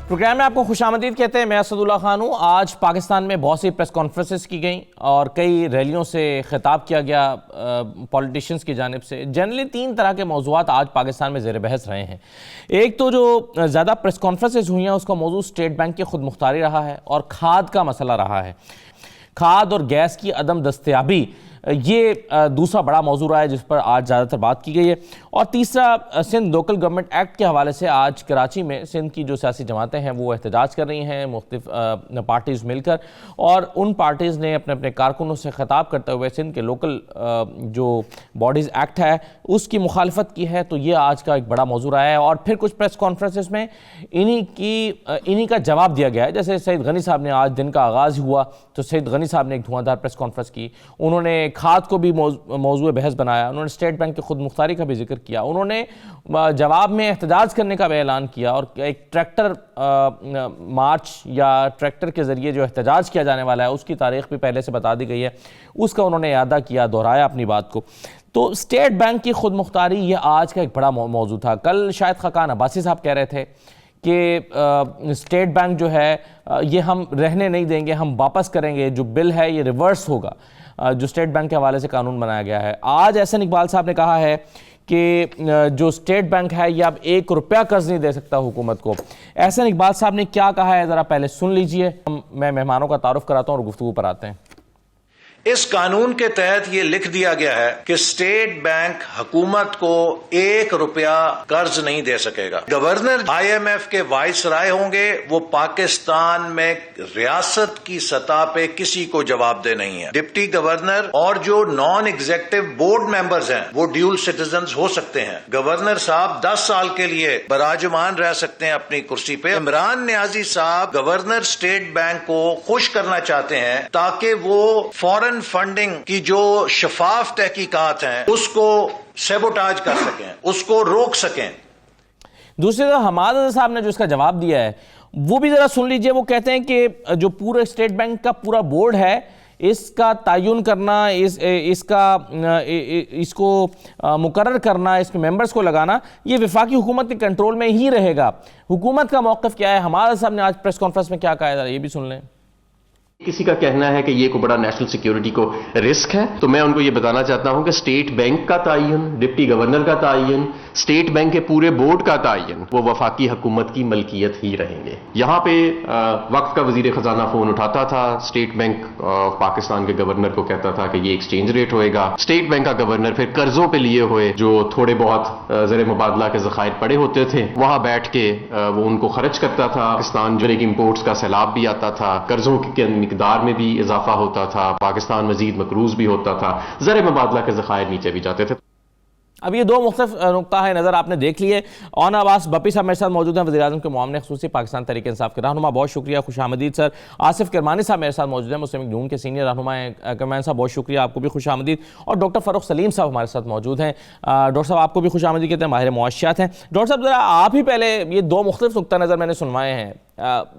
Programme میں آپ کو خوش آمدید کہتے ہیں. میں اسد اللہ خان ہوں. آج پاکستان میں بہت سی پریس کانفرنسز کی گئیں اور کئی ریلیوں سے خطاب کیا گیا پولیٹیشنز کی جانب سے. جنرلی 3 طرح کے موضوعات آج پاکستان میں زیر بحث رہے ہیں. ایک تو جو زیادہ پریس کانفرنسز ہوئی ہیں اس کا موضوع اسٹیٹ بینک کی خود مختاری رہا ہے اور کھاد کا مسئلہ رہا ہے. کھاد اور گیس کی عدم دستیابی یہ دوسرا بڑا موضوع رہا ہے جس پر آج زیادہ تر بات کی گئی ہے. اور تیسرا سندھ لوکل گورنمنٹ ایکٹ کے حوالے سے آج کراچی میں سندھ کی جو سیاسی جماعتیں ہیں وہ احتجاج کر رہی ہیں مختلف پارٹیز مل کر, اور ان پارٹیز نے اپنے اپنے کارکنوں سے خطاب کرتے ہوئے سندھ کے لوکل جو باڈیز ایکٹ ہے اس کی مخالفت کی ہے. تو یہ آج کا ایک بڑا موضوع رہا ہے. اور پھر کچھ پریس کانفرنسز میں انہی کا جواب دیا گیا ہے. جیسے سعید غنی صاحب نے آج دن کا آغاز ہوا تو سعید غنی صاحب نے ایک دھواں دھار پریس کانفرنس کی. انہوں نے کھاد کو بھی موضوع بحث بنایا. انہوں نے اسٹیٹ بینک کی خود مختاری کا بھی ذکر کیا. انہوں نے جواب میں احتجاج کرنے کا بھی اعلان کیا اور ایک ٹریکٹر مارچ یا ٹریکٹر کے ذریعے جو احتجاج کیا جانے والا ہے اس کی تاریخ بھی پہلے سے بتا دی گئی ہے. اس کا انہوں نے اعادہ کیا, دہرایا اپنی بات کو. تو اسٹیٹ بینک کی خود مختاری یہ آج کا ایک بڑا موضوع تھا. کل شاید خاقان عباسی صاحب کہہ رہے تھے کہ اسٹیٹ بینک جو ہے یہ ہم رہنے نہیں دیں گے, ہم واپس کریں گے, جو بل ہے یہ ریورس ہوگا جو اسٹیٹ بینک کے حوالے سے قانون بنایا گیا ہے. آج احسن اقبال صاحب نے کہا ہے کہ جو اسٹیٹ بینک ہے یہ اب 1 روپیہ قرض نہیں دے سکتا حکومت کو. احسن اقبال صاحب نے کیا کہا ہے ذرا پہلے سن لیجئے. میں مہمانوں کا تعارف کراتا ہوں اور گفتگو پر آتے ہیں. اس قانون کے تحت یہ لکھ دیا گیا ہے کہ اسٹیٹ بینک حکومت کو 1 روپیہ قرض نہیں دے سکے گا. گورنر IMF کے وائس رائے ہوں گے, وہ پاکستان میں ریاست کی سطح پہ کسی کو جواب دہ نہیں ہے. ڈپٹی گورنر اور جو نان ایگزیکٹو بورڈ ممبرز ہیں وہ ڈیول سٹیزنز ہو سکتے ہیں. گورنر صاحب 10 سال کے لیے براجمان رہ سکتے ہیں اپنی کرسی پہ. عمران نیازی صاحب گورنر اسٹیٹ بینک کو خوش کرنا چاہتے ہیں تاکہ وہ فورن فنڈنگ کی جو شفاف تحقیقات ہیں اس کو سیبوٹاج کر سکیں, اس کو روک سکیں. دوسری طرف حماد رضا صاحب نے جو اس کا جواب دیا ہے وہ بھی ذرا سن لیجئے. وہ کہتے ہیں کہ جو پورے اسٹیٹ بینک کا پورا بورڈ ہے اس کا تعین کرنا, اس کو مقرر کرنا, اس کے ممبرز کو لگانا یہ وفاقی حکومت کے کنٹرول میں ہی رہے گا. حکومت کا موقف کیا ہے؟ حماد رضا صاحب نے آج پریس کانفرنس میں کیا کہا ہے ذرا یہ بھی سن لیں. کسی کا کہنا ہے کہ یہ کوئی بڑا نیشنل سیکیورٹی کو رسک ہے, تو میں ان کو یہ بتانا چاہتا ہوں کہ اسٹیٹ بینک کا تعین, ڈپٹی گورنر کا تعین, اسٹیٹ بینک کے پورے بورڈ کا تعین وہ وفاقی حکومت کی ملکیت ہی رہیں گے. یہاں پہ وقت کا وزیر خزانہ فون اٹھاتا تھا, اسٹیٹ بینک پاکستان کے گورنر کو کہتا تھا کہ یہ ایکسچینج ریٹ ہوئے گا. اسٹیٹ بینک کا گورنر پھر قرضوں پہ لیے ہوئے جو تھوڑے بہت زر مبادلہ کے ذخائر پڑے ہوتے تھے وہاں بیٹھ کے وہ ان کو خرچ کرتا تھا. پاکستان جو امپورٹس کا سیلاب بھی آتا تھا, قرضوں کی مقدار میں بھی اضافہ ہوتا تھا, پاکستان مزید مقروض بھی ہوتا تھا, زر مبادلہ کے ذخائر نیچے بھی جاتے تھے. اب یہ 2 مختلف نقطہ ہے نظر آپ نے دیکھ لیے. اون عباس بپی صاحب میرے ساتھ موجود ہیں, وزیر اعظم کے معاون خصوصی پاکستان تحریک انصاف کے رہنما, بہت شکریہ, خوش آمدید سر. آصف کرمانی صاحب میرے ساتھ موجود ہیں, مسلم لیگ نون کے سینئر رہنما ہیں. کرمانی صاحب بہت شکریہ, آپ کو بھی خوش آمدید. اور ڈاکٹر فاروق سلیم صاحب ہمارے ساتھ موجود ہیں. ڈاکٹر صاحب آپ کو بھی خوش آمدید کہتے ہیں, ماہر معاشیات ہیں. ڈاکٹر صاحب ذرا آپ ہی پہلے یہ 2 مختلف نقطہ نظر میں نے سنوائے ہیں.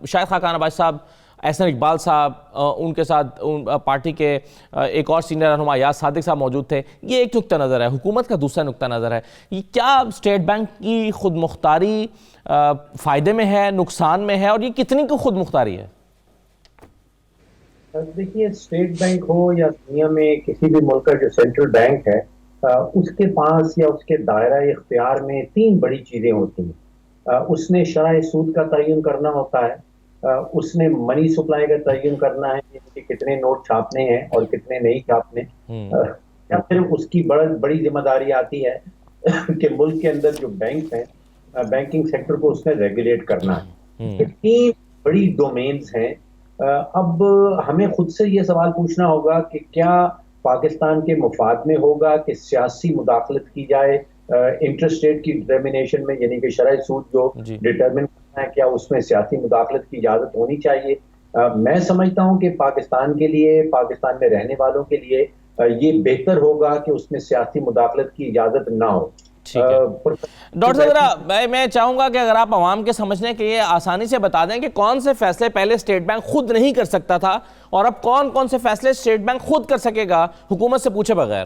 شاید خاقان عباسی صاحب, احسن اقبال صاحب, ان کے ساتھ پارٹی کے ایک اور سینئر رہنما ایاز صادق صاحب موجود تھے. یہ ایک نقطہ نظر ہے, حکومت کا دوسرا نقطہ نظر ہے. یہ کیا اسٹیٹ بینک کی خود مختاری فائدے میں ہے, نقصان میں ہے, اور یہ کتنی کی خود مختاری ہے؟ دیکھیے, اسٹیٹ بینک ہو یا دنیا میں کسی بھی ملک کا جو سینٹرل بینک ہے اس کے پاس یا اس کے دائرہ اختیار میں 3 بڑی چیزیں ہوتی ہیں. اس نے شرح سود کا تعین کرنا ہوتا ہے, اس نے منی سپلائی کا تعین کرنا ہے کہ کتنے نوٹ چھاپنے ہیں اور کتنے نہیں چھاپنے, یا پھر اس کی بڑی ذمہ داری آتی ہے کہ ملک کے اندر جو بینک ہیں, بینکنگ سیکٹر کو اس نے ریگولیٹ کرنا ہے. 3 بڑی ڈومینز ہیں. اب ہمیں خود سے یہ سوال پوچھنا ہوگا کہ کیا پاکستان کے مفاد میں ہوگا کہ سیاسی مداخلت کی جائے انٹرسٹ ریٹ کی ڈٹرمنیشن میں, یعنی کہ شرح سود جو ڈٹرمن کرنا ہے کیا اس میں سیاسی مداخلت کی اجازت ہونی چاہیے. میں سمجھتا ہوں کہ پاکستان کے لیے, پاکستان میں رہنے والوں کے لیے یہ بہتر ہوگا کہ اس میں سیاسی مداخلت کی اجازت نہ ہو. ڈاکٹر صاحب میں چاہوں گا کہ اگر آپ عوام کے سمجھنے کے لیے آسانی سے بتا دیں کہ کون سے فیصلے پہلے اسٹیٹ بینک خود نہیں کر سکتا تھا اور اب کون کون سے فیصلے اسٹیٹ بینک خود کر سکے گا حکومت سے پوچھے بغیر.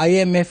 IMF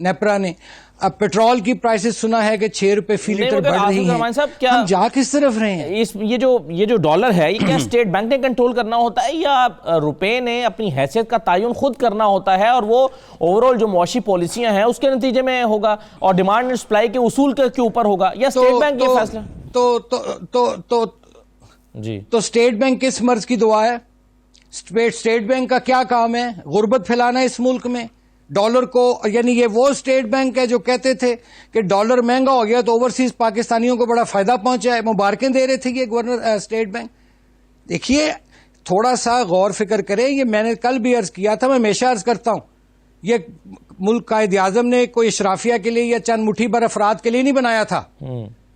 نیپرا نے. اب پیٹرول کی پرائسز سنا ہے کہ 6 روپے فی لیٹر بڑھ رہی ہیں. ہم جا کس طرف رہے ہیں؟ یہ جو ڈالر ہے یہ کیا اسٹیٹ بینک نے کنٹرول کرنا ہوتا ہے یا روپے نے اپنی حیثیت کا تعین خود کرنا ہوتا ہے اور وہ اوورآل جو معاشی پالیسیاں ہیں اس کے نتیجے میں ہوگا اور ڈیمانڈ اینڈ سپلائی کے اصول کے اوپر ہوگا یا اسٹیٹ بینک یہ فیصلہ؟ جی تو اسٹیٹ بینک کس مرض کی دعا ہے؟ اسٹیٹ بینک کا کیا کام ہے؟ غربت پھیلانا اس ملک میں. ڈالر کو یعنی یہ وہ اسٹیٹ بینک ہے جو کہتے تھے کہ ڈالر مہنگا ہو گیا تو اوورسیز پاکستانیوں کو بڑا فائدہ پہنچا ہے. مبارکیں دے رہے تھے یہ گورنر اسٹیٹ بینک. دیکھیے تھوڑا سا غور فکر کریں. یہ میں نے کل بھی عرض کیا تھا, میں ہمیشہ عرض کرتا ہوں, یہ ملک قائد اعظم نے کوئی اشرافیہ کے لیے یا چند مٹھی بھر افراد کے لیے نہیں بنایا تھا.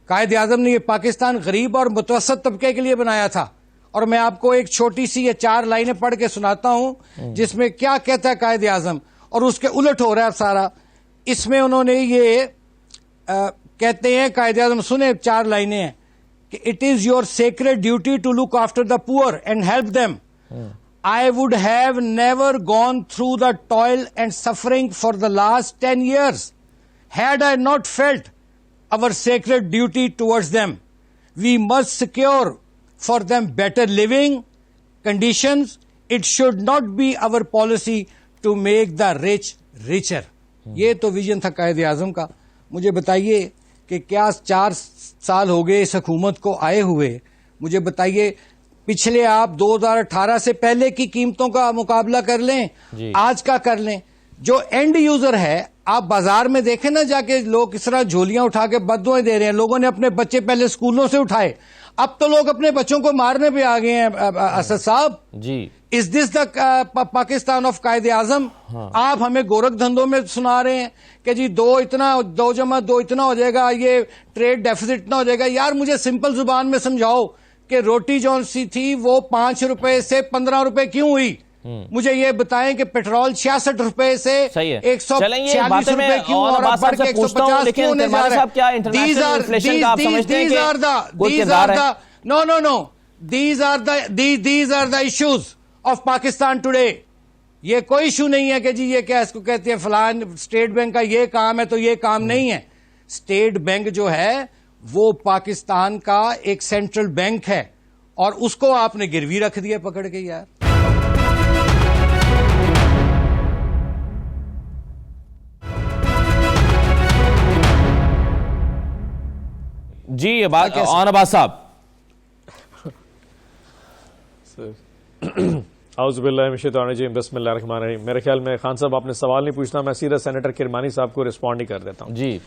قائد اعظم نے یہ پاکستان غریب اور متوسط طبقے کے لیے بنایا تھا. اور میں آپ کو ایک چھوٹی سی یہ 4 لائنیں پڑھ کے سناتا ہوں جس میں کیا کہتا ہے قائد اعظم, اور اس کے الٹ ہو رہا ہے سارا. اس میں انہوں نے یہ کہتے ہیں قائد اعظم, سنیں 4 لائنیں ہیں کہ it is your sacred duty to look after the poor and help them. I would have never gone through the toil and suffering for the last 10 years had I not felt our sacred duty towards them. We must secure for them better living conditions. It should not be our policy to make the rich richer. یہ تو vision تھا قائد اعظم کا. مجھے بتائیے کہ کیا 4 سال ہو گئے اس حکومت کو آئے ہوئے, مجھے بتائیے پچھلے آپ 2018 سے پہلے کی قیمتوں کا مقابلہ کر لیں, آج کا کر لیں. جو اینڈ یوزر ہے آپ بازار میں دیکھیں نا جا کے لوگ کس طرح جھولیاں اٹھا کے بددعائیں دے رہے ہیں. لوگوں نے اپنے بچے پہلے اسکولوں سے اٹھائے, اب تو لوگ اپنے بچوں کو مارنے پہ آ گئے ہیں. اسد صاحب جی, از دس دا پاکستان آف قائد اعظم؟ آپ ہمیں گورکھ دھندوں میں سنا رہے ہیں کہ جی 2 جمع 2 اتنا ہو جائے گا, یہ ٹریڈ ڈیفیسٹ اتنا ہو جائے گا. یار مجھے سمپل زبان میں سمجھاؤ کہ روٹی جو سی تھی وہ 5 روپے سے 15 روپے کیوں ہوئی؟ مجھے یہ بتائیں کہ پیٹرول 66 روپے سے 146 روپے کیوں اور اب بڑھ کے 150 کیوں ہونے جا رہا ہے؟ These are the issues of Pakistan today. یہ کوئی ایشو نہیں ہے کہ جی یہ کیا اس کو کہتے ہیں فلان اسٹیٹ بینک کا یہ کام ہے تو یہ کام نہیں ہے. اسٹیٹ بینک جو ہے وہ پاکستان کا ایک سینٹرل بینک ہے اور اس کو آپ نے گروی رکھ دیا پکڑ کے. یار جی عباس صاحب. اعوذ باللہ من الشیطان الرجیم, بسم اللہ الرحمن الرحیم. میرے خیال میں خان صاحب آپ نے سوال نہیں پوچھنا, میں سیدھا سینیٹر کرمانی صاحب کو رسپونڈ ہی کر دیتا ہوں. جی,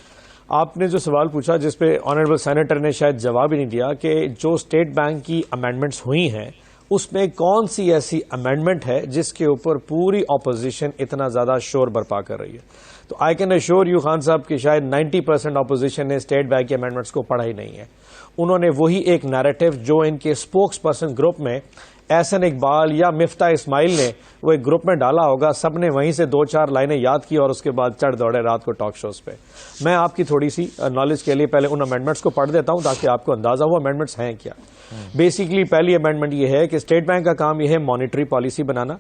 آپ نے جو سوال پوچھا جس پہ آنریبل سینیٹر نے شاید جواب ہی نہیں دیا کہ جو اسٹیٹ بینک کی امینڈمنٹس ہوئی ہیں اس میں کون سی ایسی امینڈمنٹ ہے جس کے اوپر پوری اپوزیشن اتنا زیادہ شور برپا کر رہی ہے. تو I can assure you Khan صاحب کہ شاید 90% اپوزیشن نے اسٹیٹ بینک کی امینڈمنٹس کو پڑھا ہی نہیں ہے. انہوں نے وہی ایک نیریٹو جو ان کے اسپوکس پرسن گروپ میں احسن اقبال یا مفتاح اسماعیل نے وہ ایک گروپ میں ڈالا ہوگا, سب نے وہیں سے 2-4 لائنیں یاد کی اور اس کے بعد چڑھ دوڑے رات کو ٹاک شوز پہ. میں آپ کی تھوڑی سی نالج کے لیے پہلے ان امینڈمنٹس کو پڑھ دیتا ہوں تاکہ آپ کو اندازہ ہو امینڈمنٹس ہیں کیا. بیسیکلی پہلی امینڈمنٹ یہ ہے کہ اسٹیٹ بینک کا کام یہ ہے مانیٹری پالیسی بنانا.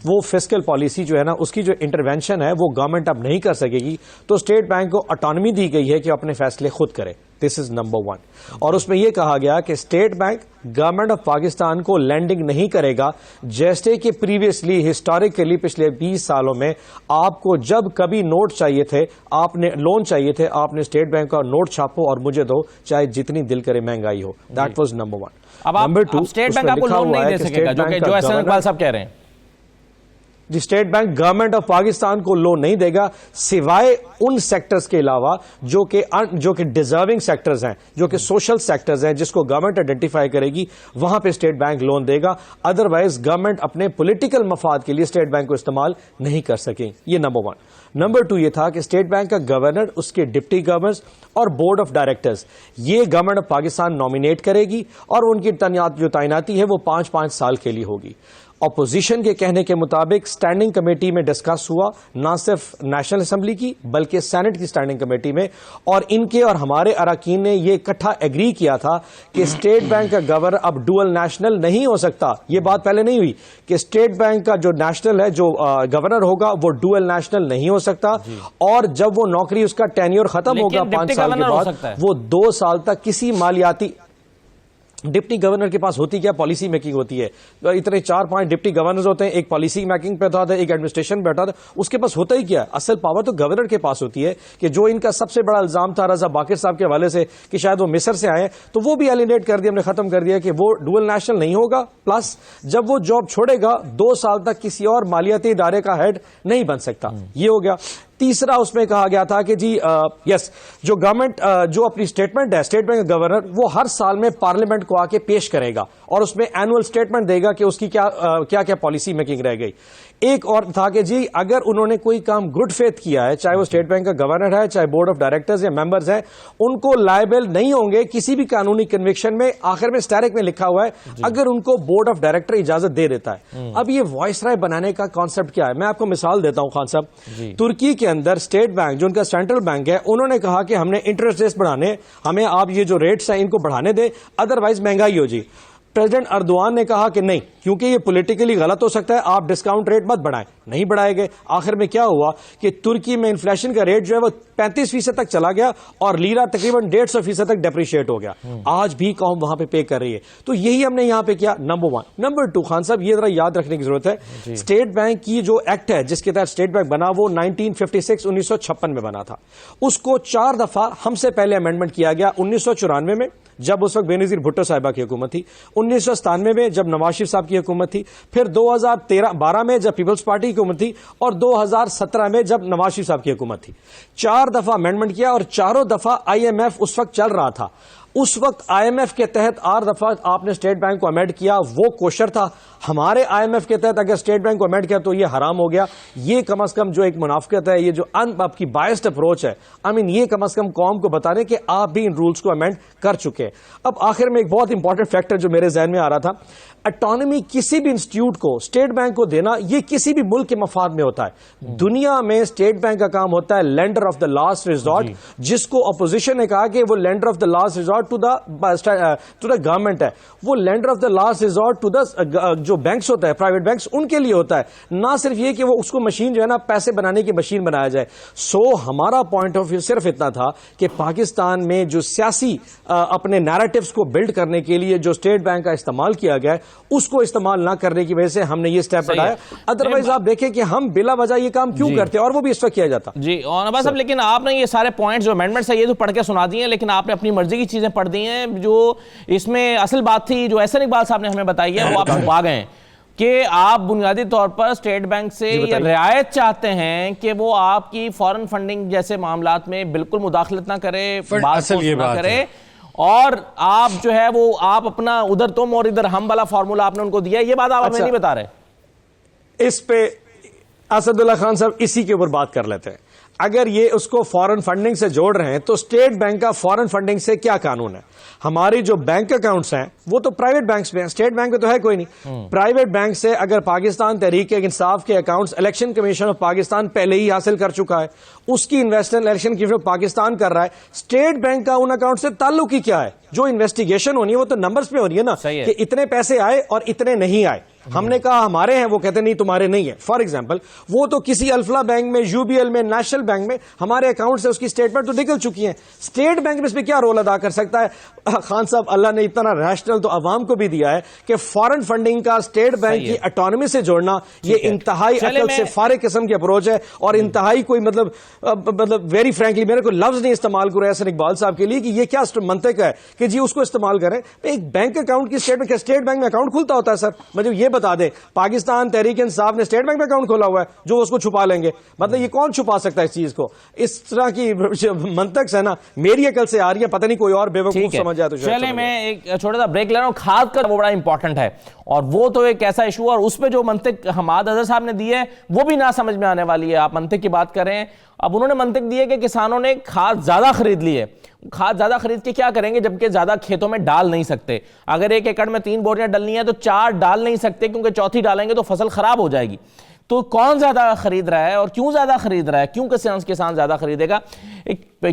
وہ فسکل پالیسی جو ہے نا اس کی جو انٹرونشن ہے وہ گورنمنٹ اب نہیں کر سکے گی, تو اسٹیٹ بینک کو اٹانومی دی گئی ہے کہ اپنے فیصلے خود کرے. دس از نمبر 1. اور اس میں یہ کہا گیا کہ state bank government of Pakistan کو لینڈنگ نہیں کرے گا, جیسے کہ پریویسلی ہسٹوریکلی پچھلے 20 سالوں میں آپ کو جب کبھی نوٹ چاہیے تھے, آپ نے لون چاہیے تھے, آپ نے اسٹیٹ بینک کا نوٹ چھاپو اور مجھے دو چاہے جتنی دل کرے مہنگائی ہو. That was number 1. اب نمبر 2 اسٹیٹ بینک آپ کو لون نہیں دے سکے گا جو احسن اقبال صاحب کہہ رہے ہیں. جی, state bank government of Pakistan کو لون نہیں دے گا سوائے ان سیکٹرز کے علاوہ جو کہ ڈیزرونگ سیکٹرز ہیں, جو کہ سوشل سیکٹرز ہیں جس کو گورنمنٹ آئیڈینٹیفائی کرے گی, وہاں پہ اسٹیٹ بینک لون دے گا. ادروائز گورنمنٹ اپنے پولیٹیکل مفاد کے لیے اسٹیٹ بینک کو استعمال نہیں کر سکیں. یہ نمبر 1. نمبر 2 یہ تھا کہ اسٹیٹ بینک کا گورنر, اس کے ڈپٹی گورنرز اور بورڈ آف ڈائریکٹرز یہ گورنمنٹ آف پاکستان نامینیٹ کرے گی اور ان کی جو تعیناتی ہے وہ 5-5 سال کے لیے ہوگی. اپوزیشن کے کہنے کے مطابق اسٹینڈنگ کمیٹی میں ڈسکس ہوا, نہ صرف نیشنل اسمبلی کی بلکہ سینٹ کی اسٹینڈنگ کمیٹی میں, اور ان کے اور ہمارے اراکین نے یہ اکٹھا ایگری کیا تھا کہ اسٹیٹ بینک کا گورنر اب ڈوئل نیشنل نہیں ہو سکتا. یہ بات پہلے نہیں ہوئی کہ اسٹیٹ بینک کا جو نیشنل ہے, جو گورنر ہوگا وہ ڈوئل نیشنل نہیں ہو سکتا, اور جب وہ نوکری اس کا ٹینیور ختم ہوگا 5 سال کے بعد, وہ 2 سال تک کسی مالیاتی ڈپٹی گورنر کے پاس ہوتی کیا پالیسی میکنگ ہوتی ہے. اتنے 4-5 ڈپٹی گورنرز ہوتے ہیں, ایک پالیسی میکنگ پہ ہوتا ہے, ایک ایڈمنسٹریشن پہ ہوتا ہے, اس کے پاس ہوتا ہی کیا ہے, اصل پاور تو گورنر کے پاس ہوتی ہے. کہ جو ان کا سب سے بڑا الزام تھا رضا باقر صاحب کے حوالے سے کہ شاید وہ مصر سے آئے, تو وہ بھی ایلینیٹ کر دیا, ہم نے ختم کر دیا کہ وہ ڈوئل نیشنل نہیں ہوگا, پلس جب وہ جاب چھوڑے گا 2 سال تک کسی اور مالیاتی ادارے کا ہیڈ نہیں بن سکتا. یہ ہو گیا. تیسرا اس میں کہا گیا تھا کہ جی یس, جو گورنمنٹ جو اپنی اسٹیٹمنٹ ہے اسٹیٹ بینک کا گورنر, وہ ہر سال میں پارلیمنٹ کو آ کے پیش کرے گا اور اس میں اینوئل اسٹیٹمنٹ دے گا کہ اس کی کیا پالیسی میکنگ رہ گئی. ایک اور تھا کہ جی اگر انہوں نے کوئی کام گڈ فیتھ کیا ہے, چاہے وہ اسٹیٹ بینک کا گورنر ہے, چاہے بورڈ آف ڈائریکٹرز یا ممبرز ہیں, ان کو لائبل نہیں ہوں گے کسی بھی قانونی کنوکشن میں. آخر میں اسٹیرک میں لکھا ہوا ہے اگر ان کو بورڈ آف ڈائریکٹر اجازت دے دیتا ہے. اب یہ وائس رائے بنانے کا کانسیپٹ کیا ہے, میں آپ کو مثال دیتا ہوں خان صاحب. ترکی کے اندر اسٹیٹ بینک جو ان کا سینٹرل بینک ہے, انہوں نے کہا کہ ہم نے انٹرسٹ ریٹس بڑھانے, ہمیں آپ یہ جو ریٹس ہیں ان کو بڑھانے دیں, ادروائز مہنگائی ہو جی. پریزیڈنٹ اردوان نے کہا کہ نہیں, کیونکہ یہ پولیٹیکلی غلط ہو سکتا ہے, آپ ڈسکاؤنٹ ریٹ مت بڑھائیں. نہیں بڑھائے گئے. آخر میں کیا ہوا کہ ترکی میں انفلیشن کا ریٹ جو ہے وہ 35% تک چلا گیا اور لیرا تقریباً 150% تک ڈیپریشیٹ ہو گیا. آج بھی قوم وہاں پہ پے کر رہی ہے. تو یہی ہم نے یہاں پہ کیا, نمبر 1. نمبر 2 خان صاحب, یہ ذرا یاد رکھنے کی ضرورت ہے, اسٹیٹ بینک کی جو ایکٹ ہے جس کے تحت اسٹیٹ بینک بنا, وہ 1956 میں بنا تھا. اس کو 4 دفعہ ہم سے پہلے امینڈمنٹ کیا گیا. 1994 میں جب اس وقت بینظیر بھٹو صاحبہ کی حکومت تھی, 1997 میں جب نواز شریف صاحب کی حکومت تھی, پھر 2012 میں جب پیپلز پارٹی کی حکومت تھی, اور 2017 میں جب نواز شریف صاحب کی حکومت تھی. 4 دفعہ امینڈمنٹ کیا, اور چاروں دفعہ IMF اس وقت چل رہا تھا. اس وقت IMF کے تحت 8 دفعہ آپ نے اسٹیٹ بینک کو امینڈ کیا, وہ کوشر تھا. ہمارے IMF کے تحت اگر اسٹیٹ بینک کو امینڈ کیا تو یہ حرام ہو گیا. یہ کم از کم جو ایک منافقت ہے, یہ جو آپ کی بائسڈ اپروچ ہے, یہ کم از کم قوم کو بتا دیں کہ آپ بھی ان رولز کو امینڈ کر چکے. اب آخر میں ایک بہت امپورٹنٹ فیکٹر جو میرے ذہن میں آ رہا تھا, اٹانومی کسی بھی انسٹیٹیوٹ کو اسٹیٹ بینک کو دینا, یہ کسی بھی ملک کے مفاد میں ہوتا ہے. دنیا میں اسٹیٹ بینک کا کام ہوتا ہے lender of the last resort, جس کو اپوزیشن نے کہا کہ وہ lender of the last resort to the government ہے. وہ lender of the last resort to the جو بینکس ہوتا ہے, پرائیویٹ بینکس, ان کے لیے ہوتا ہے. نہ صرف یہ کہ وہ اس کو مشین جو ہے نا پیسے بنانے کی مشین بنایا جائے. ہمارا پوائنٹ آف ویو صرف اتنا تھا کہ پاکستان میں جو سیاسی اپنے نیریٹوز کو بلڈ کرنے کے لیے جو اسٹیٹ بینک کا استعمال کیا گیا ہے, اس کو استعمال نہ کرنے کی وجہ سے ہم نے یہ سٹیپ اٹھایا. ادروائز آپ دیکھیں کہ ہم بلا وجہ یہ کام کیوں کرتے ہیں, اور وہ بھی اس وقت کیا جاتا. جی اور نواز صاحب, لیکن آپ نے یہ سارے پوائنٹس جو امینڈمنٹس ہیں یہ تو پڑھ کے سنا دی ہیں, لیکن آپ نے اپنی مرضی کی چیزیں پڑھ دی ہیں. جو اس میں اصل بات تھی جو احسن اقبال صاحب نے ہمیں بتائی ہے, وہ آپ چھپا گئے ہیں کہ آپ بنیادی طور پر اسٹیٹ بینک سے یہ رعایت چاہتے ہیں کہ وہ آپ کی فورن فنڈنگ جیسے معاملات میں بالکل مداخلت نہ کرے, بات نہ کرے, اور آپ جو ہے وہ آپ اپنا ادھر تم اور ادھر ہم والا فارمولا آپ نے ان کو دیا. یہ بات آپ ہمیں نہیں بتا رہے. اس پہ اسد اللہ خان صاحب اسی کے اوپر بات کر لیتے ہیں. اگر یہ اس کو فورن فنڈنگ سے جوڑ رہے ہیں تو اسٹیٹ بینک کا فورن فنڈنگ سے کیا قانون ہے؟ ہماری جو بینک اکاؤنٹس ہیں وہ تو پرائیویٹ بینکس میں ہیں, اسٹیٹ بینک میں تو ہے کوئی نہیں. پرائیویٹ بینک سے اگر پاکستان تحریک انصاف کے accounts election commission of Pakistan پہلے ہی حاصل کر چکا ہے, اس کی investment election commission of Pakistan کر رہا ہے. اسٹیٹ بینک کا ان اکاؤنٹ سے تعلق ہی کیا ہے؟ جو انویسٹیگیشن ہونی ہے وہ تو نمبرز پہ ہونی ہے نا, کہ اتنے پیسے آئے اور اتنے نہیں آئے. ہم نے کہا ہمارے ہیں, وہ کہتے نہیں تمہارے نہیں ہیں. فار ایگزامپل وہ تو کسی الفلا بینک میں, UBL میں, نیشنل بینک میں ہمارے اکاؤنٹ سے اس کی اسٹیٹمنٹ تو نکل چکی ہیں. اسٹیٹ بینک میں اس میں کیا رول ادا کر سکتا ہے؟ خان صاحب, اللہ نے اتنا ریشنل تو عوام کو بھی دیا ہے کہ فارن فنڈنگ کا اسٹیٹ بینک کی اٹانومی سے جوڑنا یہ انتہائی عقل سے فارغ قسم کی اپروچ ہے, اور انتہائی کوئی مطلب ویری فرینکلی میرے کوئی لفظ نہیں استعمال کرو احسن اقبال صاحب کے لیے کہ یہ کیا منطق ہے کہ جی اس کو استعمال کریں. ایک بینک اکاؤنٹ کی اسٹیٹ بینک, اسٹیٹ بینک میں اکاؤنٹ کھلتا ہوتا ہے سر, مجھے یہ بتا دیں. پاکستان تحریک انصاف نے اسٹیٹ بینک میں اکاؤنٹ کھولا ہوا ہے, جو اس کو چھپا لیں گے. مطلب یہ کون چھپا سکتا ہے اس چیز کو؟ اس طرح کی منطق سے نا میری عقل سے آ رہی ہے, پتہ نہیں کوئی اور بے وقوف سمجھ جائے تو. چلے میں ایک چھوٹا سا بریک لے رہا ہوں. کھاد کا وہ بڑا امپورٹنٹ ہے, اور وہ تو ایک ایسا ایشو، اور اس پہ جو منطق حماد اظہر صاحب نے دی ہے وہ بھی نہ سمجھ میں آنے والی ہے. آپ منطق کی بات کریں، اب انہوں نے منطق دی ہے کہ کسانوں نے کھاد زیادہ خرید لی ہے. کھاد زیادہ خرید کے کیا کریں گے جبکہ زیادہ کھیتوں میں ڈال نہیں سکتے؟ اگر 1 ایکڑ میں 3 بوریاں ڈلنی ہیں تو 4 ڈال نہیں سکتے، کیونکہ چوتھی ڈالیں گے تو فصل خراب ہو جائے گی. تو کون زیادہ خرید رہا ہے اور کیوں زیادہ خرید رہا ہے؟ کیوں کسان زیادہ خریدے گا؟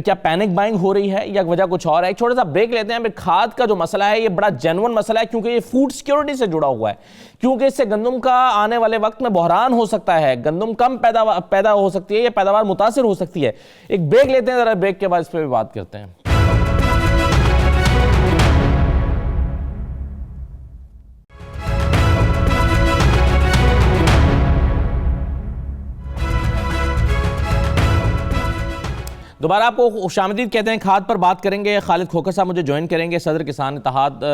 کیا پینک بائنگ ہو رہی ہے یا وجہ کچھ اور ہے؟ ایک چھوٹا سا بریک لیتے ہیں. کھاد کا جو مسئلہ ہے یہ بڑا جینون مسئلہ ہے، کیونکہ یہ فوڈ سیکیورٹی سے جڑا ہوا ہے، کیونکہ اس سے گندم کا آنے والے وقت میں بحران ہو سکتا ہے، گندم کم پیدا ہو سکتی ہے، یہ پیداوار متاثر ہو سکتی ہے. ایک بریک لیتے ہیں، ذرا بریک کے بعد اس پہ بھی بات کرتے ہیں. دوبارہ آپ کو خوش آمدید کہتے ہیں. کھاد پر بات کریں گے. خالد کھوکھر صاحب مجھے جوائن کریں گے، صدر کسان اتحاد.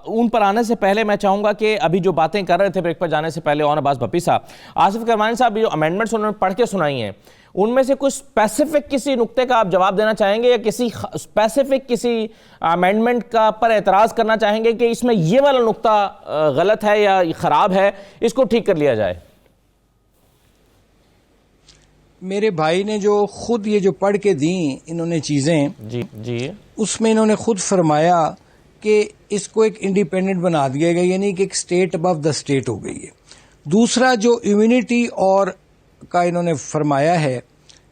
ان پر آنے سے پہلے میں چاہوں گا کہ ابھی جو باتیں کر رہے تھے بریک پر جانے سے پہلے اون عباس بھپی صاحب، آصف کرمانی صاحب جو امینڈمنٹس انہوں نے پڑھ کے سنائی ہیں، ان میں سے کچھ اسپیسیفک کسی نقطے کا آپ جواب دینا چاہیں گے یا کسی اسپیسیفک کسی امینڈمنٹ کا پر اعتراض کرنا چاہیں گے کہ اس میں یہ والا نقطہ غلط ہے یا خراب ہے، اس کو ٹھیک کر لیا جائے؟ میرے بھائی نے جو خود یہ جو پڑھ کے دیں انہوں نے چیزیں، جی اس میں انہوں نے خود فرمایا کہ اس کو ایک انڈیپینڈنٹ بنا دیا گیا، یعنی کہ ایک اسٹیٹ ابو دا اسٹیٹ ہو گئی ہے. دوسرا جو امیونٹی اور کا انہوں نے فرمایا ہے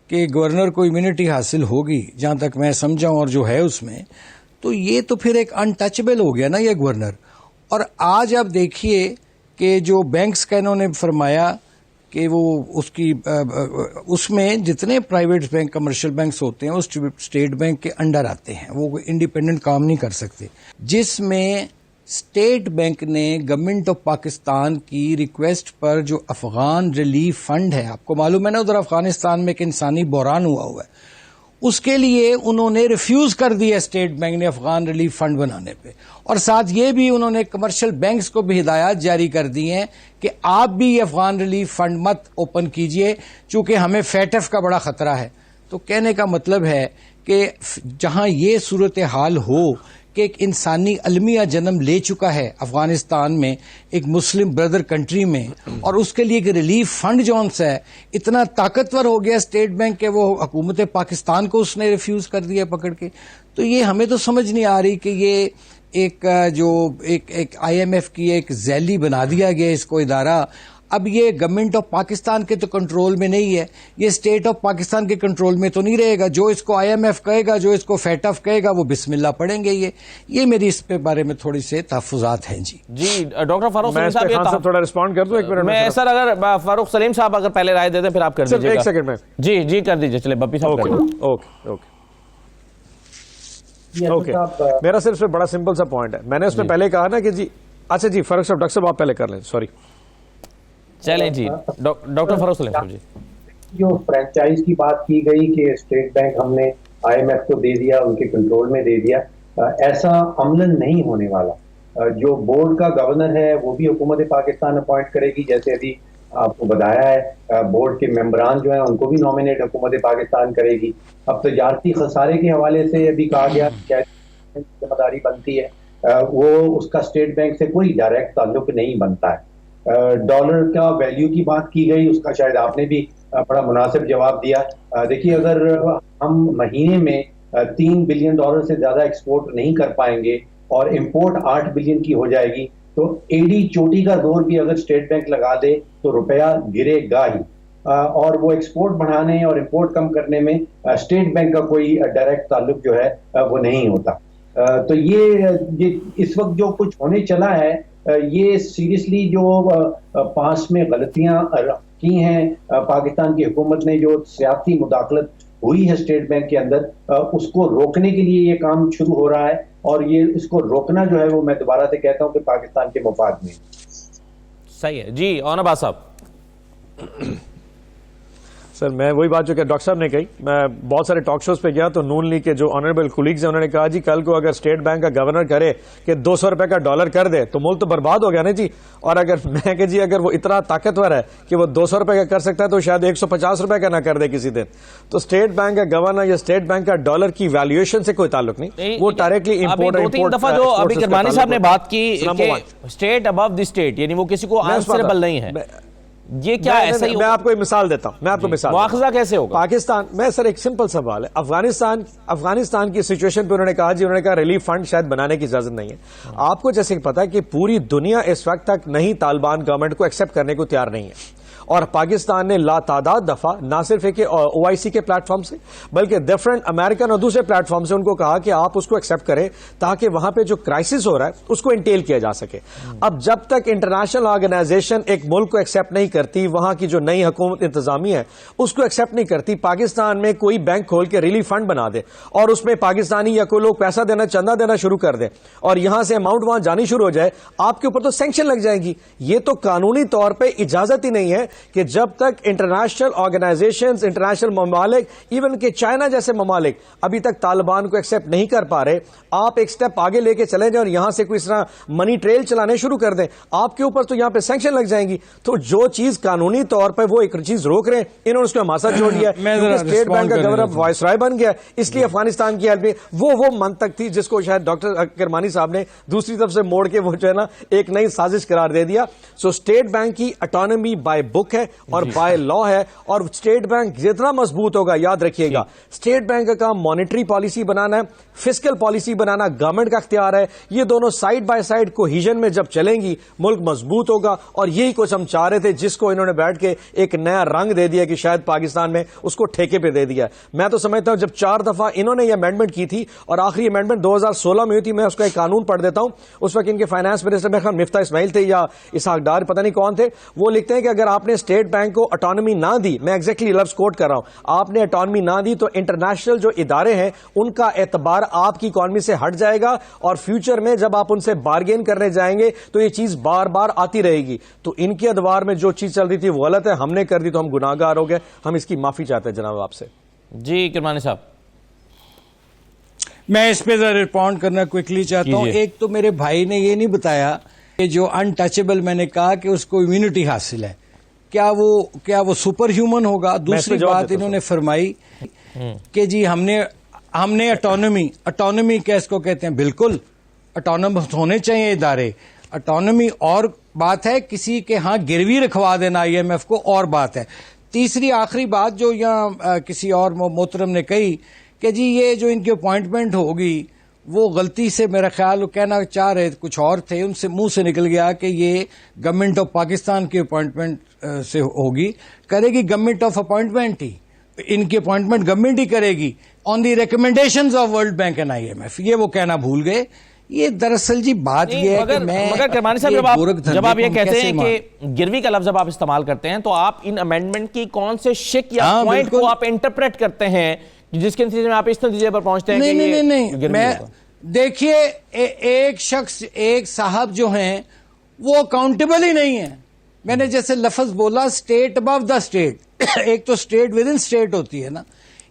کہ گورنر کو امیونٹی حاصل ہوگی، جہاں تک میں سمجھا ہوں اور جو ہے اس میں، تو یہ تو پھر ایک انٹچبل ہو گیا نا یہ گورنر. اور آج آپ دیکھیے کہ جو بینکس کا انہوں نے فرمایا کہ وہ اس میں جتنے پرائیویٹ بینک کمرشل بینکس ہوتے ہیں وہ اسٹیٹ بینک کے انڈر آتے ہیں، وہ انڈیپینڈنٹ کام نہیں کر سکتے. جس میں اسٹیٹ بینک نے گورنمنٹ آف پاکستان کی ریکویسٹ پر جو افغان ریلیف فنڈ ہے، آپ کو معلوم ہے نا ادھر افغانستان میں ایک انسانی بحران ہوا ہے، اس کے لیے انہوں نے ریفیوز کر دیا اسٹیٹ بینک نے افغان ریلیف فنڈ بنانے پہ. اور ساتھ یہ بھی انہوں نے کمرشل بینکس کو بھی ہدایات جاری کر دی ہیں کہ آپ بھی یہ افغان ریلیف فنڈ مت اوپن کیجئے، چونکہ ہمیں فیٹف کا بڑا خطرہ ہے. تو کہنے کا مطلب ہے کہ جہاں یہ صورتحال ہو کہ ایک انسانی المیہ جنم لے چکا ہے افغانستان میں، ایک مسلم بردر کنٹری میں، اور اس کے لیے ایک ریلیف فنڈ جو ہے اتنا طاقتور ہو گیا اسٹیٹ بینک کہ وہ حکومت پاکستان کو اس نے ریفیوز کر دیا پکڑ کے. تو یہ ہمیں تو سمجھ نہیں آ رہی کہ یہ ایک جو ایک آئی ایم ایف کی ایک ذیلی بنا دیا گیا اس کو ادارہ. اب یہ گورنمنٹ آف پاکستان کے تو کنٹرول میں نہیں ہے، یہ اسٹیٹ آف پاکستان کے کنٹرول میں تو نہیں رہے گا. جو اس کو آئی ایم ایف کہے گا، جو اس کو فیٹف کہے گا، وہ بسم اللہ پڑھیں گے. یہ میری اس پہ بارے میں تھوڑی سے تحفظات ہیں. جی ڈاکٹر فاروق سلیم صاحب تھوڑا رسپونڈ کر دوں ایک منٹ میں سر. اگر فاروق سلیم صاحب اگر پہلے رائے دے دیں پھر آپ کر دیجیے. ایک سیکنڈ میں جی کر دیجیے. چلے بپی صاحب اوکے. میرا صرف سے بڑا سمپل سا پوائنٹ ہے، میں نے اس میں پہلے کہا نا کہ جی اچھا جی فاروق صاحب، ڈاکٹر صاحب آپ پہلے کر لیں. سوری چلیں جی ڈاکٹر فاروق سلیم صاحب. جی جو فرینچائز کی بات کی گئی کہ اسٹیٹ بینک ہم نے آئی ایم ایف کو دے دیا، ان کے کنٹرول میں دے دیا، ایسا عملاً نہیں ہونے والا. جو بورڈ کا گورنر ہے وہ بھی حکومت پاکستان اپوائنٹ کرے گی، جیسے ابھی آپ کو بتایا ہے. بورڈ کے ممبران جو ہیں ان کو بھی نامینیٹ حکومت پاکستان کرے گی. اب تجارتی خسارے کے حوالے سے ابھی کہا گیا ذمہ داری بنتی ہے، وہ اس کا اسٹیٹ بینک سے کوئی ڈائریکٹ تعلق نہیں بنتا ہے. ڈالر کا ویلیو کی بات کی گئی، اس کا شاید آپ نے بھی بڑا مناسب جواب دیا. دیکھیے اگر ہم مہینے میں $3 بلین سے زیادہ ایکسپورٹ نہیں کر پائیں گے اور امپورٹ 8 بلین کی ہو جائے گی، تو ایڈی چوٹی کا دور بھی اگر اسٹیٹ بینک لگا دے تو روپیہ گرے گا ہی. اور وہ ایکسپورٹ بڑھانے اور امپورٹ کم کرنے میں اسٹیٹ بینک کا کوئی ڈائریکٹ تعلق جو ہے وہ نہیں ہوتا. تو یہ اس وقت جو کچھ ہونے چلا ہے، یہ سیریسلی جو پاس میں غلطیاں کی ہیں پاکستان کی حکومت نے، جو سیاسی مداخلت ہوئی ہے اسٹیٹ بینک کے اندر، اس کو روکنے کے لیے یہ کام شروع ہو رہا ہے. اور یہ اس کو روکنا جو ہے وہ میں دوبارہ سے کہتا ہوں کہ پاکستان کے مفاد میں. صحیح ہے. جی اون عباس صاحب. سر میں وہی بات جو کہ ڈاکٹر صاحب نے کہی, میں بہت سارے ٹاک شوز پہ گیا تو نون لیگ کے جو آنریبل کولیگز ہیں انہوں نے کہا جی کل کو اگر اسٹیٹ بینک کا گورنر کرے کہ 200 روپے کا ڈالر کر دے تو ملک تو برباد ہو گیا نا جی. اور اگر میں کہ جی اگر وہ اتنا طاقتور ہے کہ وہ 200 روپے کا کر سکتا ہے تو شاید 150 روپے کا نہ کر دے کسی دن. تو اسٹیٹ بینک کا گورنر یا اسٹیٹ بینک کا ڈالر کی ویلیویشن سے کوئی تعلق نہیں, وہ ڈائریکٹلی ابھی 2-3 دفعہ جو ابھی کرمانی صاحب نے بات کی کہ اسٹیٹ ابو دی اسٹیٹ, یعنی وہ کسی کو آنسریبل نہیں ہے, یہ کیا ایسا ہی؟ میں آپ کو ایک مثال دیتا ہوں, میں آپ کو مثال مواخذہ کیسے ہوگا پاکستان میں. سر ایک سمپل سوال ہے, افغانستان کی سچویشن پہ انہوں نے کہا جی, انہوں نے کہا ریلیف فنڈ شاید بنانے کی اجازت نہیں ہے. آپ کو جیسے پتا ہے کہ پوری دنیا اس وقت تک نہیں طالبان گورنمنٹ کو ایکسپٹ کرنے کو تیار نہیں ہے, اور پاکستان نے لا تعداد دفعہ نہ صرف ایک OIC کے پلیٹ فارم سے بلکہ ڈفرنٹ امریکن اور دوسرے پلیٹ فارم سے ان کو کہا کہ آپ اس کو ایکسپٹ کریں تاکہ وہاں پہ جو کرائسس ہو رہا ہے اس کو انٹیل کیا جا سکے. اب جب تک انٹرنیشنل آرگنائزیشن ایک ملک کو ایکسپٹ نہیں کرتی, وہاں کی جو نئی حکومت انتظامی ہے اس کو ایکسپٹ نہیں کرتی, پاکستان میں کوئی بینک کھول کے ریلیف فنڈ بنا دے اور اس میں پاکستانی یا کوئی لوگ پیسہ دینا, چندہ دینا شروع کر دیں اور یہاں سے اماؤنٹ وہاں جانی شروع ہو جائے, آپ کے اوپر تو سینکشن لگ جائیں گی. یہ تو قانونی طور پہ اجازت ہی نہیں ہے کہ جب تک انٹرنیشنل آرگنائزیشنز, انٹرنیشنل ممالک, ایون کہ چائنا جیسے ممالک ابھی تک طالبان کو ایکسپٹ نہیں کر پا رہے, آپ ایک سٹیپ آگے لے کے چلے جائیں اور یہاں سے کوئی اس طرح منی ٹریل چلانے شروع کر دیں, آپ کے اوپر تو یہاں پہ سینکشن لگ جائیں گی. تو جو چیز قانونی طور پہ وہ ایک چیز روک رہے ہیں, انہوں نے اس کو ہماسا چھوڑ دیا ہے. اسٹیٹ بینک کا گورنر وائس رائے بن گیا, اس لیے افغانستان کی حالت میں وہ منطق تھی جس کو شاید ڈاکٹر کرمانی صاحب نے دوسری طرف سے موڑ کے وہ جو ہے نا ایک نئی سازش قرار دے دیا. سو اسٹیٹ بینک کی اٹانومی بائی بک ہے اور بائی لا ہے, اور اسٹیٹ بینک جتنا مضبوط ہوگا, یاد رکھیے گا اسٹیٹ بینک کا کام مانیٹری پالیسی بنانا ہے, فسکل پالیسی بنانا گورنمنٹ کا اختیار ہے. یہ دونوں سائڈ بائی سائڈ کوہیژن میں جب چلیں گی ملک مضبوط ہوگا, اور یہی کچھ ہم چاہ رہے تھے جس کو انہوں نے بیٹھ کے ایک نیا رنگ دے دیا کہ شاید پاکستان میں اس کو ٹھیکے پہ دے دیا. میں تو سمجھتا ہوں جب 4 دفعہ انہوں نے یہ امینڈمنٹ کی تھی اور آخری امینڈمنٹ 2016 میں ہوئی تھی, میں اس کا ایک قانون پڑھ دیتا ہوں. اس وقت ان کے فائنانس منسٹر میں مفتاح اسماعیل تھے یا اسحاق ڈار, پتہ نہیں کون تھے, وہ لکھتے ہیں کہ اگر آپ نے اسٹیٹ بینک کو اٹانومی نہ دی, میں ایگزیکٹلی لفظ کوٹ کر رہا ہوں, آپ نے اٹانومی نہ دی تو انٹرنیشنل جو ادارے ہیں ان کا اعتبار آپ کی اکانومی سے ہٹ جائے گا, اور فیوچر میں جب آپ ان سے بارگین کرنے جائیں گے تو یہ چیز بار بار آتی رہے گی. تو ان کے ادوار میں جو چیز چل رہی تھی وہ غلط ہے, ہم نے کر دی تو ہم گناہگار ہو گئے, ہم اس کی معافی چاہتے ہیں جناب آپ سے. جی کرمانی صاحب, میں اس پہ ذرا رسپونڈ کرنا کوئکلی چاہتا ہوں. ایک تو میرے بھائی نے یہ نہیں بتایا کہ جو انٹچبل میں نے کہا کہ اس کو امیونٹی حاصل ہے, کیا وہ سپر ہیومن ہوگا. دوسری بات انہوں نے فرمائی کہ جی ہم نے اٹانومی کیس کو کہتے ہیں, بالکل اٹانومس ہونے چاہیے ادارے, اٹانومی اور بات ہے, کسی کے ہاں گروی رکھوا دینا IMF کو اور بات ہے. تیسری آخری بات جو یہاں کسی اور محترم نے کہی کہ جی یہ جو ان کی اپوائنٹمنٹ ہوگی وہ غلطی سے میرا خیال کہنا چاہ رہے کچھ اور تھے, ان سے منہ سے نکل گیا کہ یہ گورنمنٹ آف پاکستان کی اپوائنٹمنٹ سے ہوگی, کرے گی گورنمنٹ آف اپوائنٹمنٹ ہی, ان کی اپوائنٹمنٹ گورنمنٹ ہی کرے گی on the recommendations of world bank and IMF. یہ وہ کہنا بھول گئے. یہ دراصل جی بات یہ ہے کہ مگر کرمانی صاحب جب آپ یہ کہتے ہیں کہ گروی کا لفظ جب آپ استعمال کرتے ہیں تو آپ ان امینڈمنٹ کی کون سے شک یا پوائنٹ کو آپ انٹرپریٹ کرتے ہیں جس کے نتیجے میں آپ اس نتیجے پر پہنچتے ہیں؟ نہیں, میں دیکھیے ایک شخص, ایک صاحب جو ہیں وہ اکاؤنٹیبل ہی نہیں ہے. میں نے جیسے لفظ بولا اسٹیٹ ابو دا اسٹیٹ, ایک تو اسٹیٹ ود ان اسٹیٹ ہوتی ہے نا,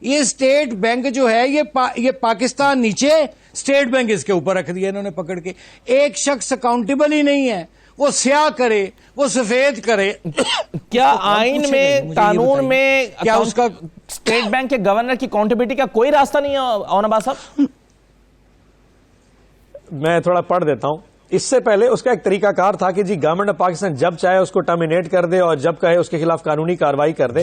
یہ اسٹیٹ بینک جو ہے یہ پاکستان نیچے, اسٹیٹ بینک اس کے اوپر رکھ دیا انہوں نے پکڑ کے. ایک شخص اکاؤنٹیبل ہی نہیں ہے, وہ سیاہ کرے, وہ سفید کرے. کیا آئین میں, قانون میں کیا اس کا اسٹیٹ بینک کے گورنر کی اکاؤنٹیبلٹی کا کوئی راستہ نہیں ہے اون عباس صاحب؟ میں تھوڑا پڑھ دیتا ہوں. اس سے پہلے اس کا ایک طریقہ کار تھا کہ جی گورنمنٹ آف پاکستان جب چاہے اس کو ٹرمینیٹ کر دے اور جب کہے اس کے خلاف قانونی کاروائی کر دے.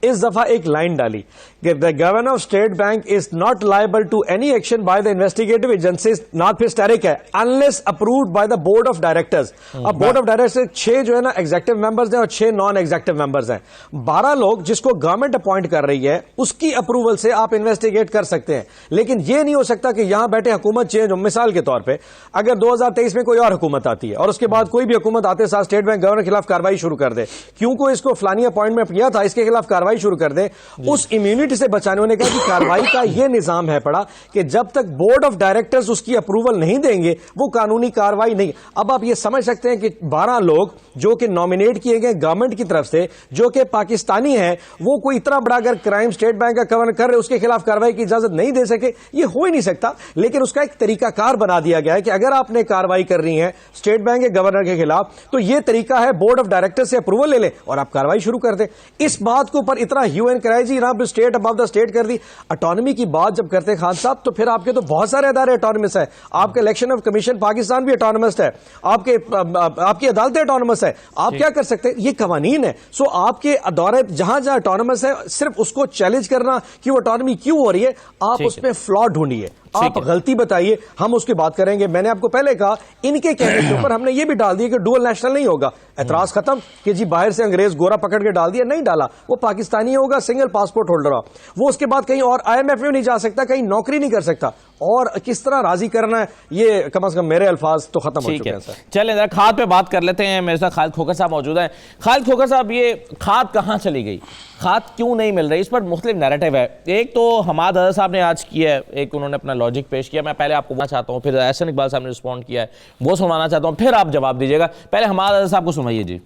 اس دفعہ ایک لائن ڈالی کہ the governor of state bank is not liable to any action by the investigative agencies, not پھر اسٹیرک ہے, unless approved by the board of directors. اب بورڈ آف ڈائریکٹر 6 جو ہے نا ایگزیکٹو ممبرز ہیں اور 6 نان ایگزیکٹو ممبرز ہیں. 12 لوگ جس کو گورنمنٹ اپوائنٹ کر رہی ہے اس کی اپروول سے آپ انویسٹیگیٹ کر سکتے ہیں. لیکن یہ نہیں ہو سکتا کہ یہاں بیٹھے حکومت چینج ہو. مثال کے طور پہ اگر 2023 میں کوئی اور حکومت آتی ہے اور اس کے بعد کوئی بھی حکومت آتے ساتھ اسٹیٹ بینک گورنر کے خلاف کارروائی شروع کر دے, کیونکہ اس کو فلانی اپوائنٹمنٹ کیا تھا, اس کے خلاف کارروائی شروع کر دے, اس امیونٹی سے بچانے ہونے کا کہ کارروائی کا یہ نظام ہے پڑا کہ جب تک بورڈ آف ڈائریکٹرز اس کی اپروول نہیں دیں گے وہ قانونی کارروائی نہیں. اب آپ یہ سمجھ سکتے ہیں کہ 12 لوگ جو کہ نامینیٹ کیے گئے گورنمنٹ کی طرف سے, جو کہ پاکستانی ہیں, وہ کوئی اتنا بڑا اگر کرائم اسٹیٹ بینک کا گورنر کر رہے اس کے خلاف کارروائی کی اجازت نہیں دے سکے, یہ ہو ہی نہیں سکتا. لیکن اس کا ایک طریقہ کار بنا دیا گیا ہے کہ اگر آپ نے کارروائی کر رہی ہے اسٹیٹ بینک کے گورنر کے خلاف تو یہ طریقہ ہے بورڈ آف ڈائریکٹر سے اپروول لے لیں اور آپ کارروائی شروع کر دیں. اس بات کے اوپر اتنا ہیو اینڈ کرائے جی جناب اسٹیٹ ابو دا اسٹیٹ کر دی. اٹانومی کی بات جب کرتے ہیں خان صاحب تو پھر آپ کے تو بہت سارے ادارے اٹانومس ہیں. آپ کے الیکشن آف کمیشن پاکستان بھی اٹانومس ہے, آپ کی عدالتیں اٹانومس ہے. آپ کیا کر سکتے ہیں, یہ قوانین ہے. سو آپ کے ادارے جہاں جہاں اٹانومس ہے صرف اس کو چیلنج کرنا کہ وہ اٹانومی کیوں ہو رہی ہے, آپ اس میں فلا ڈھونڈیے, آپ غلطی بتائیے, ہم اس کی بات کریں گے. میں نے آپ کو پہلے کہا ان کے کہنے کے اوپر ہم نے یہ بھی ڈال دیا کہ ڈوئل نیشنل نہیں ہوگا. اعتراض ختم کہ جی باہر سے انگریز گورا پکڑ کے ڈال دیا, نہیں ڈالا. وہ پاکستانی ہوگا, سنگل پاسپورٹ ہولڈر ہو, وہ اس کے بعد کہیں اور IMF میں نہیں جا سکتا, کہیں نوکری نہیں کر سکتا. اور کس طرح راضی کرنا ہے یہ کم از کم میرے الفاظ تو ختم ہو چکے ہیں. سر چلیں ذرا کھاد پہ بات کر لیتے ہیں. میرے ساتھ خالد کھوکھر صاحب موجود ہیں. خالد کھوکھر صاحب, یہ کھاد کہاں چلی گئی, کھاد کیوں نہیں مل رہی, اس پر مختلف نیریٹو ہے. ایک تو حماد حضرت صاحب نے آج کیا ہے, ایک انہوں نے اپنا لاجک پیش کیا, میں پہلے آپ کو بتانا چاہتا ہوں, پھر احسن اقبال صاحب نے رسپونڈ کیا ہے, وہ سنوانا چاہتا ہوں, پھر آپ جواب دیجیے گا. پہلے حماد حضرت صاحب کو سنائیے. جی,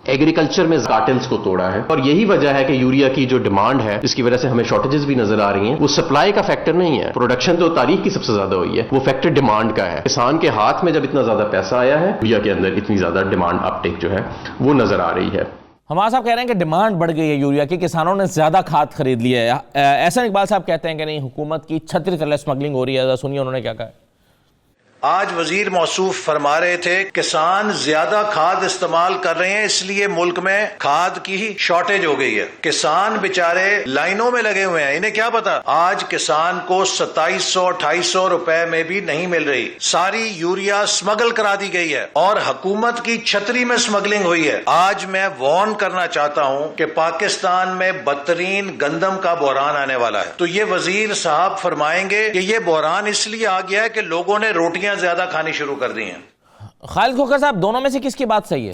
ایگریکلچر میں کارٹلز کو توڑا ہے اور یہی وجہ ہے کہ یوریا کی جو ڈیمانڈ ہے جس کی وجہ سے ہمیں شارٹیجز بھی نظر آ رہی ہیں, وہ سپلائی کا فیکٹر نہیں ہے. پروڈکشن تو تاریخ کی سب سے زیادہ ہوئی ہے, وہ فیکٹر ڈیمانڈ کا ہے. کسان کے ہاتھ میں جب اتنا زیادہ پیسہ آیا ہے, یوریا کے اندر اتنی زیادہ ڈیمانڈ اپ ٹیک جو ہے وہ نظر آ رہی ہے. ہمارا صاحب کہہ رہے ہیں کہ ڈیمانڈ بڑھ گئی ہے یوریا کی, کسانوں نے زیادہ کھاد خرید لی ہے. احسن اقبال صاحب کہتے ہیں کہ نہیں, حکومت کی چھتری تلے اسمگلنگ ہو رہی ہے. سنیے انہوں نے کیا کہا. آج وزیر موصوف فرما رہے تھے کسان زیادہ کھاد استعمال کر رہے ہیں, اس لیے ملک میں کھاد کی شارٹیج ہو گئی ہے. کسان بیچارے لائنوں میں لگے ہوئے ہیں, انہیں کیا پتا. آج کسان کو 2700-2800 روپے میں بھی نہیں مل رہی. ساری یوریا اسمگل کرا دی گئی ہے اور حکومت کی چھتری میں اسمگلنگ ہوئی ہے. آج میں وارن کرنا چاہتا ہوں کہ پاکستان میں بدترین گندم کا بحران آنے والا ہے. تو یہ وزیر صاحب فرمائیں گے کہ یہ بحران اس لیے آ گیا ہے کہ لوگوں نے روٹیاں زیادہ کھانی شروع کر دی ہیں. خالد کھوکھر صاحب, دونوں میں سے کس کی بات صحیح ہے؟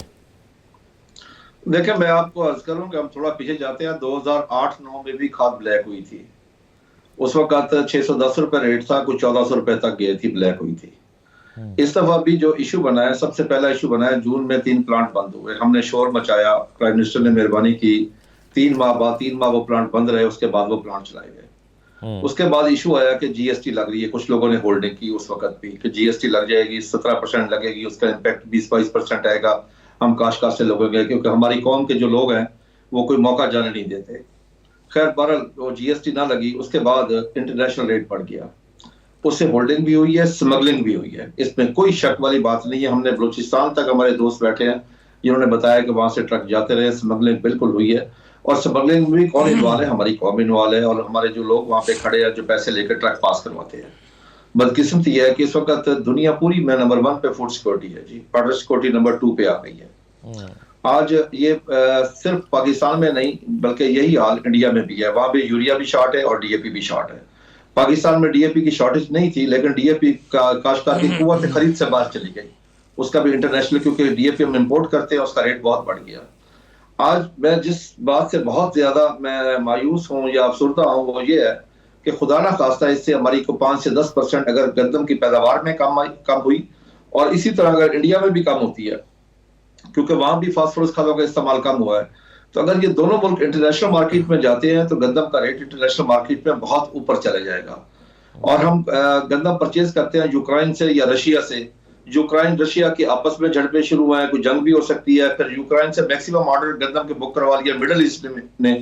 دیکھیں, میں آپ کو عرض کروں کہ ہم تھوڑا پیچھے جاتے ہیں. 2008-9 میں بھی کھاد بلیک ہوئی تھی. اس وقت 610 روپے ریٹ تھا, کچھ 1400 روپے تک گئی تھی, بلیک ہوئی تھی. اس دفعہ بھی جو ایشو بنا ہے, سب سے پہلا ایشو بنا ہے جون میں 3 پلانٹ بند ہوئے. ہم نے شور مچایا, پرائم منسٹر نے مہربانی کی, 3 ماہ وہ پلانٹ بند رہے, اس کے بعد وہ پلانٹ چلائے گئے. اس کے بعد ایشو آیا کہ جی ایس ٹی لگ رہی ہے. کچھ لوگوں نے ہولڈنگ کی اس وقت بھی کہ جی ایس ٹی لگ جائے گی, 17% لگے گی, اس کا امپیکٹ 20-22% آئے گا ہم کاشتکار سے لوگوں گے, کیونکہ ہماری قوم کے جو لوگ ہیں وہ کوئی موقع جانے نہیں دیتے. خیر بہرحال وہ جی ایس ٹی نہ لگی. اس کے بعد انٹرنیشنل ریٹ بڑھ گیا, اس سے ہولڈنگ بھی ہوئی ہے, اسمگلنگ بھی ہوئی ہے. اس میں کوئی شک والی بات نہیں ہے. ہم نے بلوچستان تک ہمارے دوست بیٹھے ہیں جنہوں نے بتایا کہ وہاں سے ٹرک جاتے رہے, اسمگلنگ بالکل ہوئی ہے. اور اسمگلنگ بھی کون انوالو ہے, ہماری قوم انوالو ہے, اور ہمارے جو لوگ وہاں پہ کھڑے ہیں جو پیسے لے کر ٹرک پاس کرواتے ہیں. بدقسمتی یہ ہے کہ اس وقت دنیا پوری میں نمبر 1 پہ فوڈ سیکورٹی ہے جی, واٹر سیکورٹی نمبر 2 پہ آ گئی ہے. آج یہ صرف پاکستان میں نہیں بلکہ یہی حال انڈیا میں بھی ہے. وہاں پہ یوریا بھی شارٹ ہے اور ڈی اے پی بھی شارٹ ہے. پاکستان میں ڈی اے پی کی شارٹیج نہیں تھی, لیکن ڈی اے پی کا کاشتکار کی قوت خرید سے باہر چلی گئی. اس کا بھی انٹرنیشنل, کیونکہ ڈی اے پی ہم امپورٹ کرتے ہیں, اس کا ریٹ بہت بڑھ گیا. آج میں جس بات سے بہت زیادہ میں مایوس ہوں یا افسردہ ہوں وہ یہ ہے کہ خدا نہ خواستہ اس سے ہماری کو 5 سے 10% اگر گندم کی پیداوار میں کم ہوئی, اور اسی طرح اگر انڈیا میں بھی کم ہوتی ہے کیونکہ وہاں بھی فاسفورس کھادوں کا استعمال کم ہوا ہے, تو اگر یہ دونوں ملک انٹرنیشنل مارکیٹ میں جاتے ہیں تو گندم کا ریٹ انٹرنیشنل مارکیٹ میں بہت اوپر چلے جائے گا. اور ہم گندم پرچیز کرتے ہیں یوکرائن سے یا رشیا سے. یوکرائن رشیا کی آپس میں جھڑپیں شروع ہوئے ہیں, کوئی جنگ بھی ہو سکتی ہے. پھر یوکرائن سے میکسیمم آرڈر گندم کے بک کروا لیا مڈل ایسٹ نے,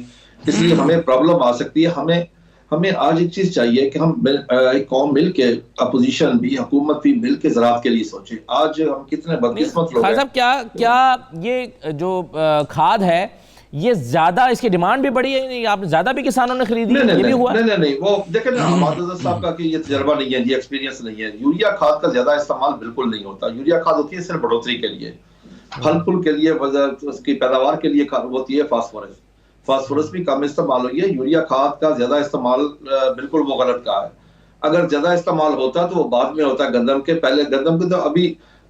اس لیے ہمیں پرابلم آ سکتی ہے. ہمیں آج ایک چیز چاہیے کہ ہم ایک قوم مل کے, اپوزیشن بھی حکومت بھی مل کے زراعت کے لیے سوچیں. آج ہم کتنے بدقسمت لوگ ہیں. صاحب کیا یہ جو کھاد ہے یہ زیادہ اس کی ڈیمانڈ بھی بڑی ہے, آپ زیادہ بھی کسانوں نے خریدی, یہ بھی ہوا؟ نہیں, وہ دیکھیں نا حماد حضرت صاحب کا کہ یہ تجربہ نہیں ہے جی, ایکسپیرینس نہیں ہے. یوریا کھاد کا زیادہ استعمال بالکل نہیں ہوتا. یوریا کھاد ہوتی ہے صرف بڑھوتری کے لیے, پھل پھول کے لیے, اس کی پیداوار کے لیے ہوتی ہے. فاسفورس بھی کم استعمال ہوئی ہے. یوریا کھاد کا زیادہ استعمال بالکل وہ غلط کہا ہے. اگر زیادہ استعمال ہوتا تو وہ بعد میں ہوتا گندم کے. پہلے گندم کے تو ابھی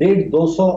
150-200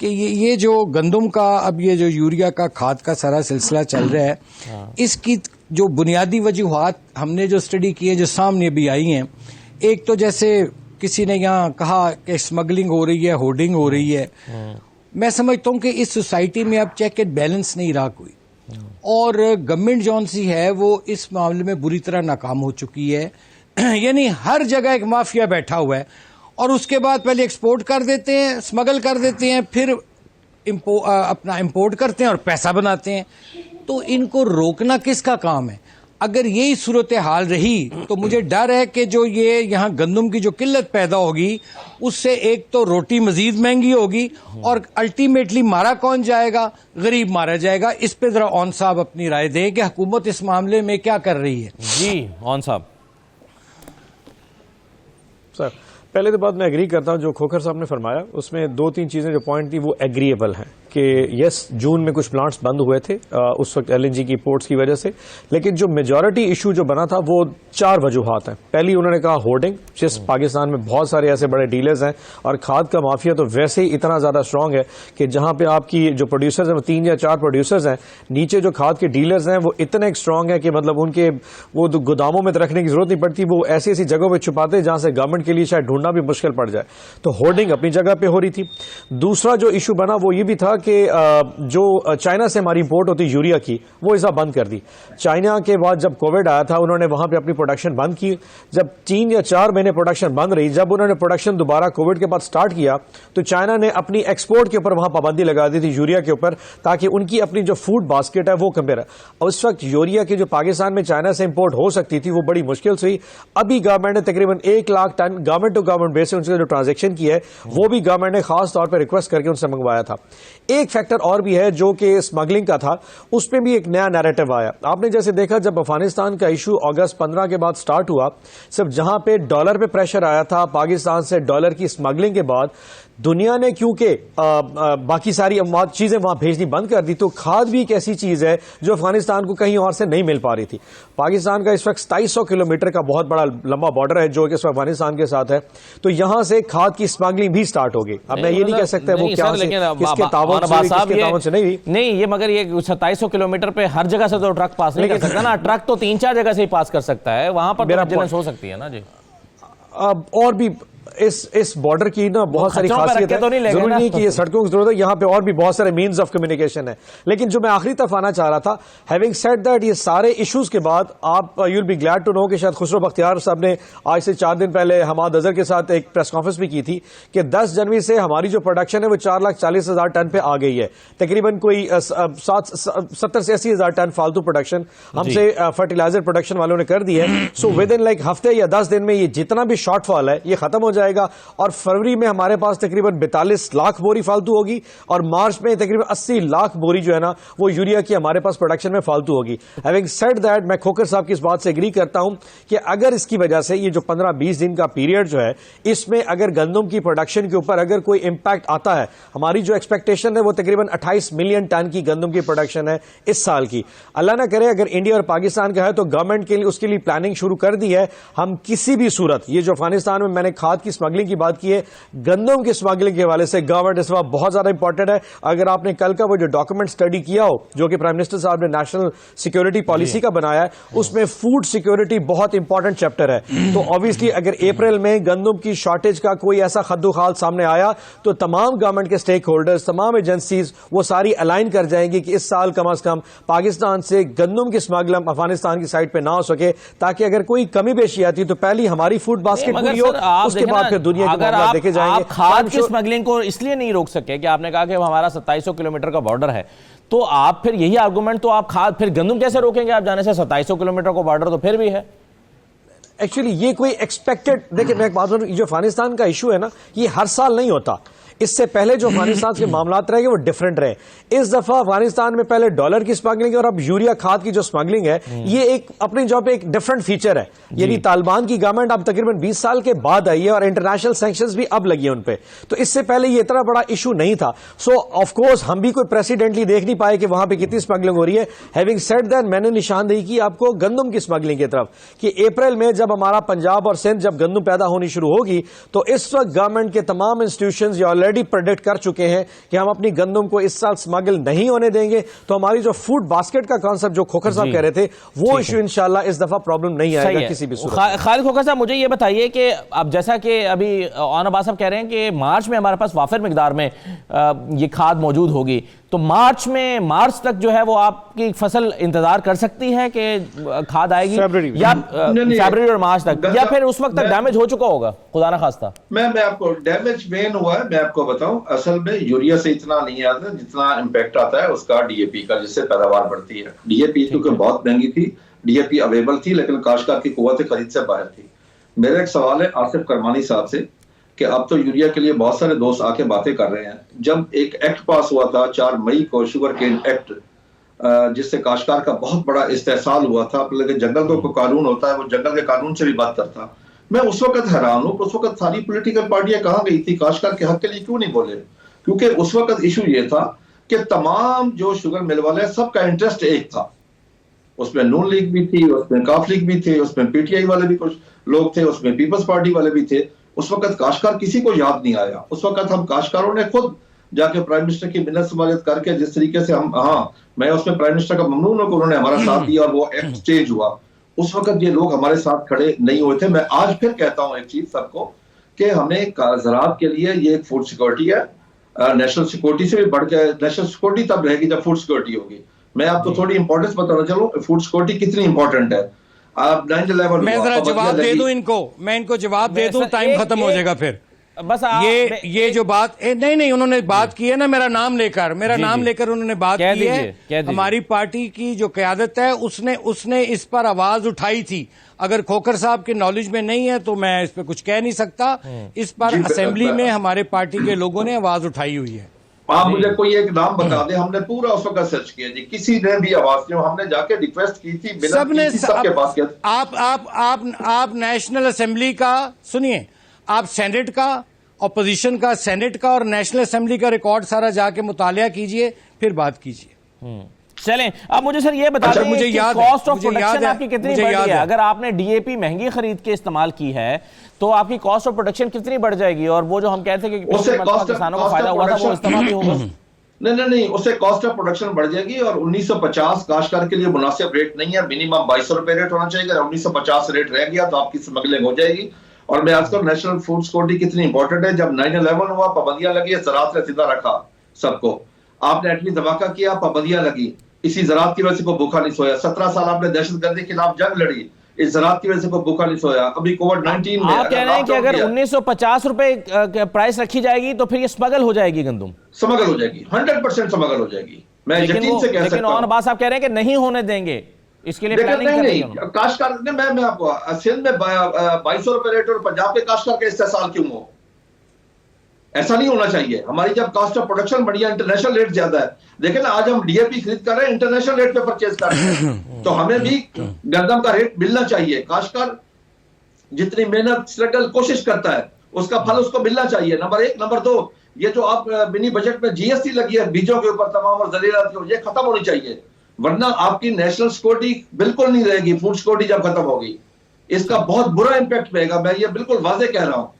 کہ یہ جو گندم کا اب یہ جو یوریا کا کھاد کا سارا سلسلہ چل رہا ہے، اس کی جو بنیادی وجوہات ہم نے جو اسٹڈی کی ہے جو سامنے بھی آئی ہیں، ایک تو جیسے کسی نے یہاں کہا کہ اسمگلنگ ہو رہی ہے، ہورڈنگ ہو رہی ہے. میں سمجھتا ہوں کہ اس سوسائٹی میں اب چیک اینڈ بیلنس نہیں رہا کوئی، اور گورنمنٹ جون سی ہے وہ اس معاملے میں بری طرح ناکام ہو چکی ہے. یعنی ہر جگہ ایک مافیا بیٹھا ہوا ہے، اور اس کے بعد پہلے ایکسپورٹ کر دیتے ہیں، اسمگل کر دیتے ہیں، پھر اپنا امپورٹ کرتے ہیں اور پیسہ بناتے ہیں. تو ان کو روکنا کس کا کام ہے؟ اگر یہی صورتحال رہی تو مجھے ڈر ہے کہ جو یہ یہاں گندم کی جو قلت پیدا ہوگی، اس سے ایک تو روٹی مزید مہنگی ہوگی، اور الٹیمیٹلی مارا کون جائے گا؟ غریب مارا جائے گا. اس پہ ذرا اون صاحب اپنی رائے دیں کہ حکومت اس معاملے میں کیا کر رہی ہے. جی اون صاحب. سر پہلے تو بات میں ایگری کرتا ہوں جو کھوکھر صاحب نے فرمایا، اس میں 2-3 چیزیں جو پوائنٹ تھی وہ ایگریبل ہیں کہ یس جون میں کچھ پلانٹس بند ہوئے تھے اس وقت LNG کی پورٹس کی وجہ سے، لیکن جو میجورٹی ایشو جو بنا تھا وہ 4 وجوہات ہیں. پہلی انہوں نے کہا ہورڈنگ، جس پاکستان میں بہت سارے ایسے بڑے ڈیلرز ہیں، اور کھاد کا مافیا تو ویسے ہی اتنا زیادہ اسٹرانگ ہے کہ جہاں پہ آپ کی جو پروڈیوسرز ہیں وہ 3 یا 4 پروڈیوسرز ہیں، نیچے جو کھاد کے ڈیلرز ہیں وہ اتنے اسٹرانگ ہیں کہ مطلب ان کے وہ گوداموں میں رکھنے کی ضرورت نہیں پڑتی، وہ ایسی ایسی جگہوں پہ چھپاتے ہیں جہاں سے گورنمنٹ کے لیے شاید ڈھونڈنا بھی مشکل پڑ جائے. تو ہورڈنگ اپنی جگہ پہ ہو رہی تھی. دوسرا جو ایشو بنا وہ یہ بھی تھا کہ جو چائنا سے ہماری امپورٹ ہوتی یوریا کی وہ ایسا بند کر دی. چائنا کے بعد جب کووڈ آیا تھا انہوں نے وہاں پہ اپنی پروڈکشن بند کی. جب 3 یا 4 مہینے پروڈکشن بند رہی، جب انہوں نے پروڈکشن دوبارہ کووڈ کے بعد سٹارٹ کیا تو چائنا نے اپنی ایکسپورٹ کے اوپر وہاں پابندی لگا دی تھی یوریا کے اوپر، تاکہ ان کی اپنی جو فوڈ باسکٹ ہے وہ کم رہے. اور اس وقت یوریا کی جو پاکستان میں چائنا سے امپورٹ ہو سکتی تھی وہ بڑی مشکل سے ہوئی. ابھی گورنمنٹ نے تقریباً 1 lakh ton government to government base سے ان سے جو ٹرانزیکشن کی ہے وہ بھی گورنمنٹ نے خاص طور پہ ریکویسٹ کر کے ان سے منگوایا تھا. ایک فیکٹر اور بھی ہے جو کہ اسمگلنگ کا تھا، اس پہ بھی ایک نیا نیریٹو آیا. آپ نے جیسے دیکھا جب افغانستان کا ایشو اگست 15 کے بعد سٹارٹ ہوا، صرف جہاں پہ ڈالر پہ پریشر آیا تھا پاکستان سے ڈالر کی اسمگلنگ کے بعد دنیا نے کیونکہ باقی ساری چیزیں وہاں بھیجنی بند کر دی، تو کھاد بھی ایک ایسی چیز ہے جو افغانستان کو کہیں اور سے نہیں مل پا رہی تھی. پاکستان کا اس وقت 2700 کلومیٹر کا بہت بڑا لمبا بارڈر ہے جو کہ اس وقت افغانستان کے ساتھ ہے، تو یہاں سے کھاد کی اسمگلنگ بھی سٹارٹ ہو گئی. اب میں یہ نہیں کہہ سکتا وہ کیا کس کے تعاون سے نہیں، یہ مگر یہ 2700 کلومیٹر پہ ہر جگہ سے تو ٹرک پاس نہیں کر سکتا نا. ٹرک تو 3-4 جگہ سے ہی پاس کر سکتا ہے، وہاں پر ویجیلنس ہو سکتی ہے نا. جی اور بھی اس بارڈر کی نا بہت ساری خاصیت ہے، ضروری نہیں کہ یہ سڑکوں کی ضرورت ہے، یہاں پہ اور بھی بہت سارے مینز آف کمیونیکیشن ہے. لیکن جو میں آخری طرف آنا چاہ رہا تھا، ہیونگ سیڈ دیٹ، یہ سارے ایشوز کے بعد آپ you will be glad to know کہ شاید خسرو بختیار صاحب نے آج سے 4 دن پہلے حماد اظہر کے ساتھ ایک پریس کانفرنس بھی کی تھی کہ 10 جنوری سے ہماری جو پروڈکشن ہے وہ 4,40,000 ٹن پہ آ گئی ہے. تقریباً کوئی 70 سے 80,000 ٹن فالتو پروڈکشن ہم سے فرٹیلائزر پروڈکشن والوں نے کر دی ہے. سو ود ان لائک ہفتے یا 10 دن میں یہ جتنا بھی شارٹ فال ہے یہ ختم ہو جائے گا، اور فروری میں ہمارے پاس تقریباً 42 لاکھ بوری فالتو ہوگی، اور مارچ میں تقریباً 80 لاکھ بوری جو ہے نا وہ یوریا کی ہمارے پاس پروڈکشن میں فالتو ہوگی. ہیونگ سیڈ دیٹ، میں کھوکر صاحب کی اس بات سے ایگری کرتا ہوں کہ اگر اس کی وجہ سے یہ جو 15-20 دن کا پیریڈ جو ہے اس میں اگر گندم کی پروڈکشن کے اوپر اگر کوئی امپیکٹ آتا ہے، ہماری جو ایکسپیکٹیشن ہے وہ تقریباً 28 ملین ٹن کی گندم کی پروڈکشن ہے اس سال کی. اللہ نہ کرے اگر انڈیا اور پاکستان کا ہے تو گورنمنٹ کے لیے اس کے لیے پلاننگ شروع کر دی ہے. ہم کسی بھی صورت، یہ جو افغانستان میں نے کھاد کی اسمگلنگ کی بات کی ہے، گندم کی اسمگلنگ کے حوالے سے گورنمنٹ اس وقت بہت زیادہ امپورٹنٹ ہے. اگر آپ نے کل کا وہ جو ڈاکومنٹ اسٹڈی کیا ہو جو کہ پرائم منسٹر صاحب نے نیشنل سیکورٹی پالیسی کا بنایا ہے، اس میں فوڈ سیکورٹی بہت امپورٹنٹ چیپٹر ہے. تو obviously اگر اپریل میں گندم کی شارٹیج کا کوئی ایسا خدوخال سامنے آیا تو تمام گورنمنٹ کے سٹیک ہولڈرز، تمام ایجنسیز وہ ساری الائن کر جائیں گی کہ اس سال کم از کم پاکستان سے گندم کی اسمگلنگ افغانستان کی سائٹ پہ نہ ہو سکے، تاکہ اگر کوئی کمی بیشی آتی تو پہلی ہماری فوڈ باسکٹ پوری ہو، اس کے بعد پھر دنیا کے معاملات دیکھے جائیں گے. آپ کھاد کی اسمگلنگ کو اس لیے نہیں روک سکے کہ آپ نے کہا کہ ہمارا 2700 کلومیٹر کا بارڈر ہے، تو آپ پھر یہی آرگومنٹ تو آپ کھاد پھر گندم کیسے روکیں گے آپ جانے سے؟ 2700 کلومیٹر کا بارڈر تو پھر بھی ہے. ایکچولی یہ کوئی ایکسپیکٹڈ، دیکھیں میں ایک بات بولوں، جو افغانستان کا ایشو ہے نا یہ ہر سال نہیں ہوتا. اس سے پہلے جو افغانستان کے معاملات رہے گے وہ ڈیفرنٹ رہے. اس دفعہ افغانستان میں پہلے ڈالر کی اسمگلنگ ہے اور اب یوریا کھاد کی جو اسمگلنگ ہے یہ ایک اپنی جگہ پہ ایک ڈیفرنٹ فیچر ہے. یعنی طالبان کی گورنمنٹ اب تقریباً 20 سال کے بعد آئی ہے اور انٹرنیشنل سینکشنز بھی اب لگی ہیں ان پہ، تو اس سے پہلے یہ اتنا بڑا ایشو نہیں تھا. سو آف کورس ہم بھی کوئی پریسیڈنٹلی دیکھ نہیں پائے کہ وہاں پہ کتنی اسمگلنگ ہو رہی ہے. ہیونگ سیڈ دیٹ، میں نے نشاندہی کی آپ کو گندم کی اسمگلنگ کی طرف کہ اپریل میں جب ہمارا پنجاب اور سندھ جب گندم پیدا ہونی شروع ہوگی تو اس وقت گورنمنٹ کے تمام انسٹیٹیوشنز یا آلریڈی پریڈکٹ کر چکے ہیں کہ ہم اپنی گندم کو اس سال سمگل نہیں ہونے دیں گے, تو ہماری جو فوڈ باسکٹ کا کانسیپٹ جو کھوکھر صاحب کہہ رہے تھے وہ ایشو انشاءاللہ اس دفعہ پرابلم نہیں آئے گا کسی بھی صورت. خالد کھوکھر صاحب مجھے یہ بتائیے کہ اب جیسا کہ ابھی آن عباس صاحب کہہ رہے ہیں کہ مارچ میں ہمارے پاس وافر مقدار میں یہ کھاد موجود ہوگی, تو مارچ تک جو ہے وہ آپ کی فصل انتظار کر سکتی ہے کہ کھاد آئے گی, یا فیبرری اور مارچ تک, یا پھر اس وقت تک ڈیمیج ہو چکا ہوگا خدا نہ خواستہ؟ میں آپ کو ڈیمیج مین ہوا ہے, میں آپ کو بتاؤں اصل میں یوریا سے اتنا نہیں آتا جتنا امپیکٹ آتا ہے اس کا ڈی اے پی کا, جس سے پیداوار بڑھتی ہے. ڈی اے پی کیونکہ بہت مہنگی تھی, ڈی اے پی اویلیبل تھی لیکن کاشتکار کی قوت خرید سے باہر تھی. میرا ایک سوال ہے آصف کرمانی صاحب سے کہ اب تو یوریا کے لیے بہت سارے دوست آ کے باتیں کر رہے ہیں. جب ایک ایکٹ پاس ہوا تھا 4 مئی کو, شوگر کین ایکٹ, جس سے کاشتکار کا بہت بڑا استحصال ہوا تھا, لیکن جنگل کو قانون ہوتا ہے وہ جنگل کے قانون سے بھی بدتر تھا. میں اس وقت حیران ہوں کہ اس وقت ساری پولیٹیکل پارٹیاں کہاں گئی تھی, کاشتکار کے حق کے لیے کیوں نہیں بولے؟ کیونکہ اس وقت ایشو یہ تھا کہ تمام جو شوگر مل والے سب کا انٹرسٹ ایک تھا. اس میں نون لیگ بھی تھی, اس میں کاف لیگ بھی تھے, اس میں پی ٹی آئی والے بھی کچھ لوگ تھے, اس میں پیپلز پارٹی والے بھی تھے. اس وقت کاشتکار کسی کو یاد نہیں آیا. اس وقت ہم کاشتکاروں نے خود جا کے پرائم منسٹر کی منت سماجت کر کے جس طریقے سے ہم, میں اس میں پرائم منسٹر کا ممنون ہوں کہ انہوں نے ہمارا ساتھ دیا اور وہ ایکٹ چینج ہوا. اس وقت یہ لوگ ہمارے ساتھ کھڑے نہیں ہوئے تھے. میں آج پھر کہتا ہوں ایک چیز سب کو کہ ہمیں زراعت کے لیے یہ ایک فوڈ سیکورٹی ہے, نیشنل سیکورٹی سے بھی بڑھ کے, نیشنل سیکورٹی تب رہے گی جب فوڈ سیکورٹی ہوگی. میں آپ کو تھوڑی امپورٹنس بتانا چلوں, فوڈ سیکورٹی کتنی امپورٹنٹ ہے. آپ 9/11 میں ذرا جواب دے دوں ان کو, میں ان کو جواب دے دوں, ٹائم ختم ہو جائے گا پھر. بس یہ جو بات نہیں انہوں نے بات کی ہے نا, میرا نام لے کر انہوں نے بات کی ہے. ہماری پارٹی کی جو قیادت ہے اس نے اس پر آواز اٹھائی تھی. اگر کھوکھر صاحب کے نالج میں نہیں ہے تو میں اس پہ کچھ کہہ نہیں سکتا. اس پر اسمبلی میں ہمارے پارٹی کے لوگوں نے آواز اٹھائی ہوئی ہے. آپ مجھے کوئی ایک نام بتا دیں, ہم نے پورا اس وقت سرچ کیا جی, کسی نے بھی آواز نہیں, ہم نے جا کے ریکویسٹ کی تھی, سب نے سب کے پاس کیا. آپ نیشنل اسمبلی کا سنیے, آپ سینٹ کا, اپوزیشن کا, سینٹ کا اور نیشنل اسمبلی کا ریکارڈ سارا جا کے مطالعہ کیجئے, پھر بات کیجئے. چلیں اب مجھے سر یہ بتا دیں کہ کاسٹ آف پروڈکشن آپ کی کتنی بڑھ گئی ہے. اگر آپ نے ڈی اے پی مہنگی خرید کے استعمال کی ہے تو آپ کی کاسٹ آف پروڈکشن کتنی بڑھ جائے گی, اور وہ جو ہم کہتے ہیں کہ کسانوں کو فائدہ ہوا تھا وہ استعمال بھی ہوگا؟ نہیں, اس سے کاسٹ آف پروڈکشن بڑھ جائے گی. اور 1950 کاشتکار کے لیے مناسب ریٹ نہیں ہے, منیمم 2200 روپے ریٹ ہونا چاہیے. اگر 1950 ریٹ رہ گیا تو آپ کی سمگلنگ ہو جائے گی. اور میں آج کل نیشنل فوڈ سیکورٹی کتنی امپورٹنٹ ہے. جب 9/11 ہوا پابندیاں لگی, زراعت نے سیدھا رکھا سب کو. آپ نے ایٹمی دھماکہ کیا, پابندیاں لگی, اسی زراعت کی وجہ سے کوئی بھوکا نہیں سویا. 17 سال آپ نے دہشت گردی کے خلاف جنگ لڑی, اس زراعت کی وجہ سے کوئی بھوکا نہیں سویا. ابھی کووڈ-19 میں آپ کہہ رہے ہیں کہ اگر 1950 روپے پرائس رکھی جائے گی تو پھر یہ سمگل ہو جائے گی گندم, سمگل ہو جائے گی, 100% سمگل ہو جائے گی. میں یقین سے کہہ سکتا ہوں. لیکن عباس صاحب کہہ رہے ہیں کہ نہیں ہونے دیں گے, اس کے لیے پلاننگ کر رہی ہے کاشتکار نے. میں آپ کو سندھ میں 2200 روپے ریٹ اور پنجاب کے کاشتکار کے استحصال کیوں ہو؟ ایسا نہیں ہونا چاہیے. ہماری جب کاسٹ آف پروڈکشن بڑی ہے, انٹرنیشنل ریٹ زیادہ ہے. دیکھیں نا آج ہم ڈی اے پی خرید کر رہے ہیں, انٹرنیشنل ریٹ پہ پرچیز کر رہے ہیں, تو ہمیں بھی گندم کا ریٹ ملنا چاہیے. کاشتکار جتنی محنت اسٹرگل کوشش کرتا ہے اس کا پھل اس کو ملنا چاہیے. نمبر 1. نمبر 2, یہ جو آپ منی بجٹ میں جی ایس ٹی لگی ہے بیجوں کے اوپر تمام اور ذریعہ, یہ ختم ہونی چاہیے, ورنہ آپ کی نیشنل سیکورٹی بالکل نہیں رہے گی. فوڈ سیکورٹی جب ختم ہوگی اس کا بہت برا امپیکٹ پڑے گا. میں یہ بالکل واضح کہہ رہا ہوں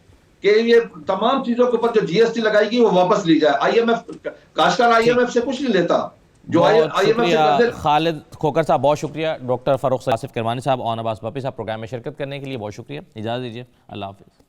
کہ یہ تمام چیزوں کے اوپر جو جی ایس ٹی لگائے گی وہ واپس لی جائے. آئی ایم ایف, کاشتکار آئی ایم ایف سے کچھ نہیں لیتا. جو آئی ایم ایف سے خالد کھوکھر صاحب بہت شکریہ. ڈاکٹر فاروق آصف کرمانی صاحب, آن عباس باپی صاحب پروگرام میں شرکت کرنے کے لیے بہت شکریہ. اجازت دیجیے, اللہ حافظ.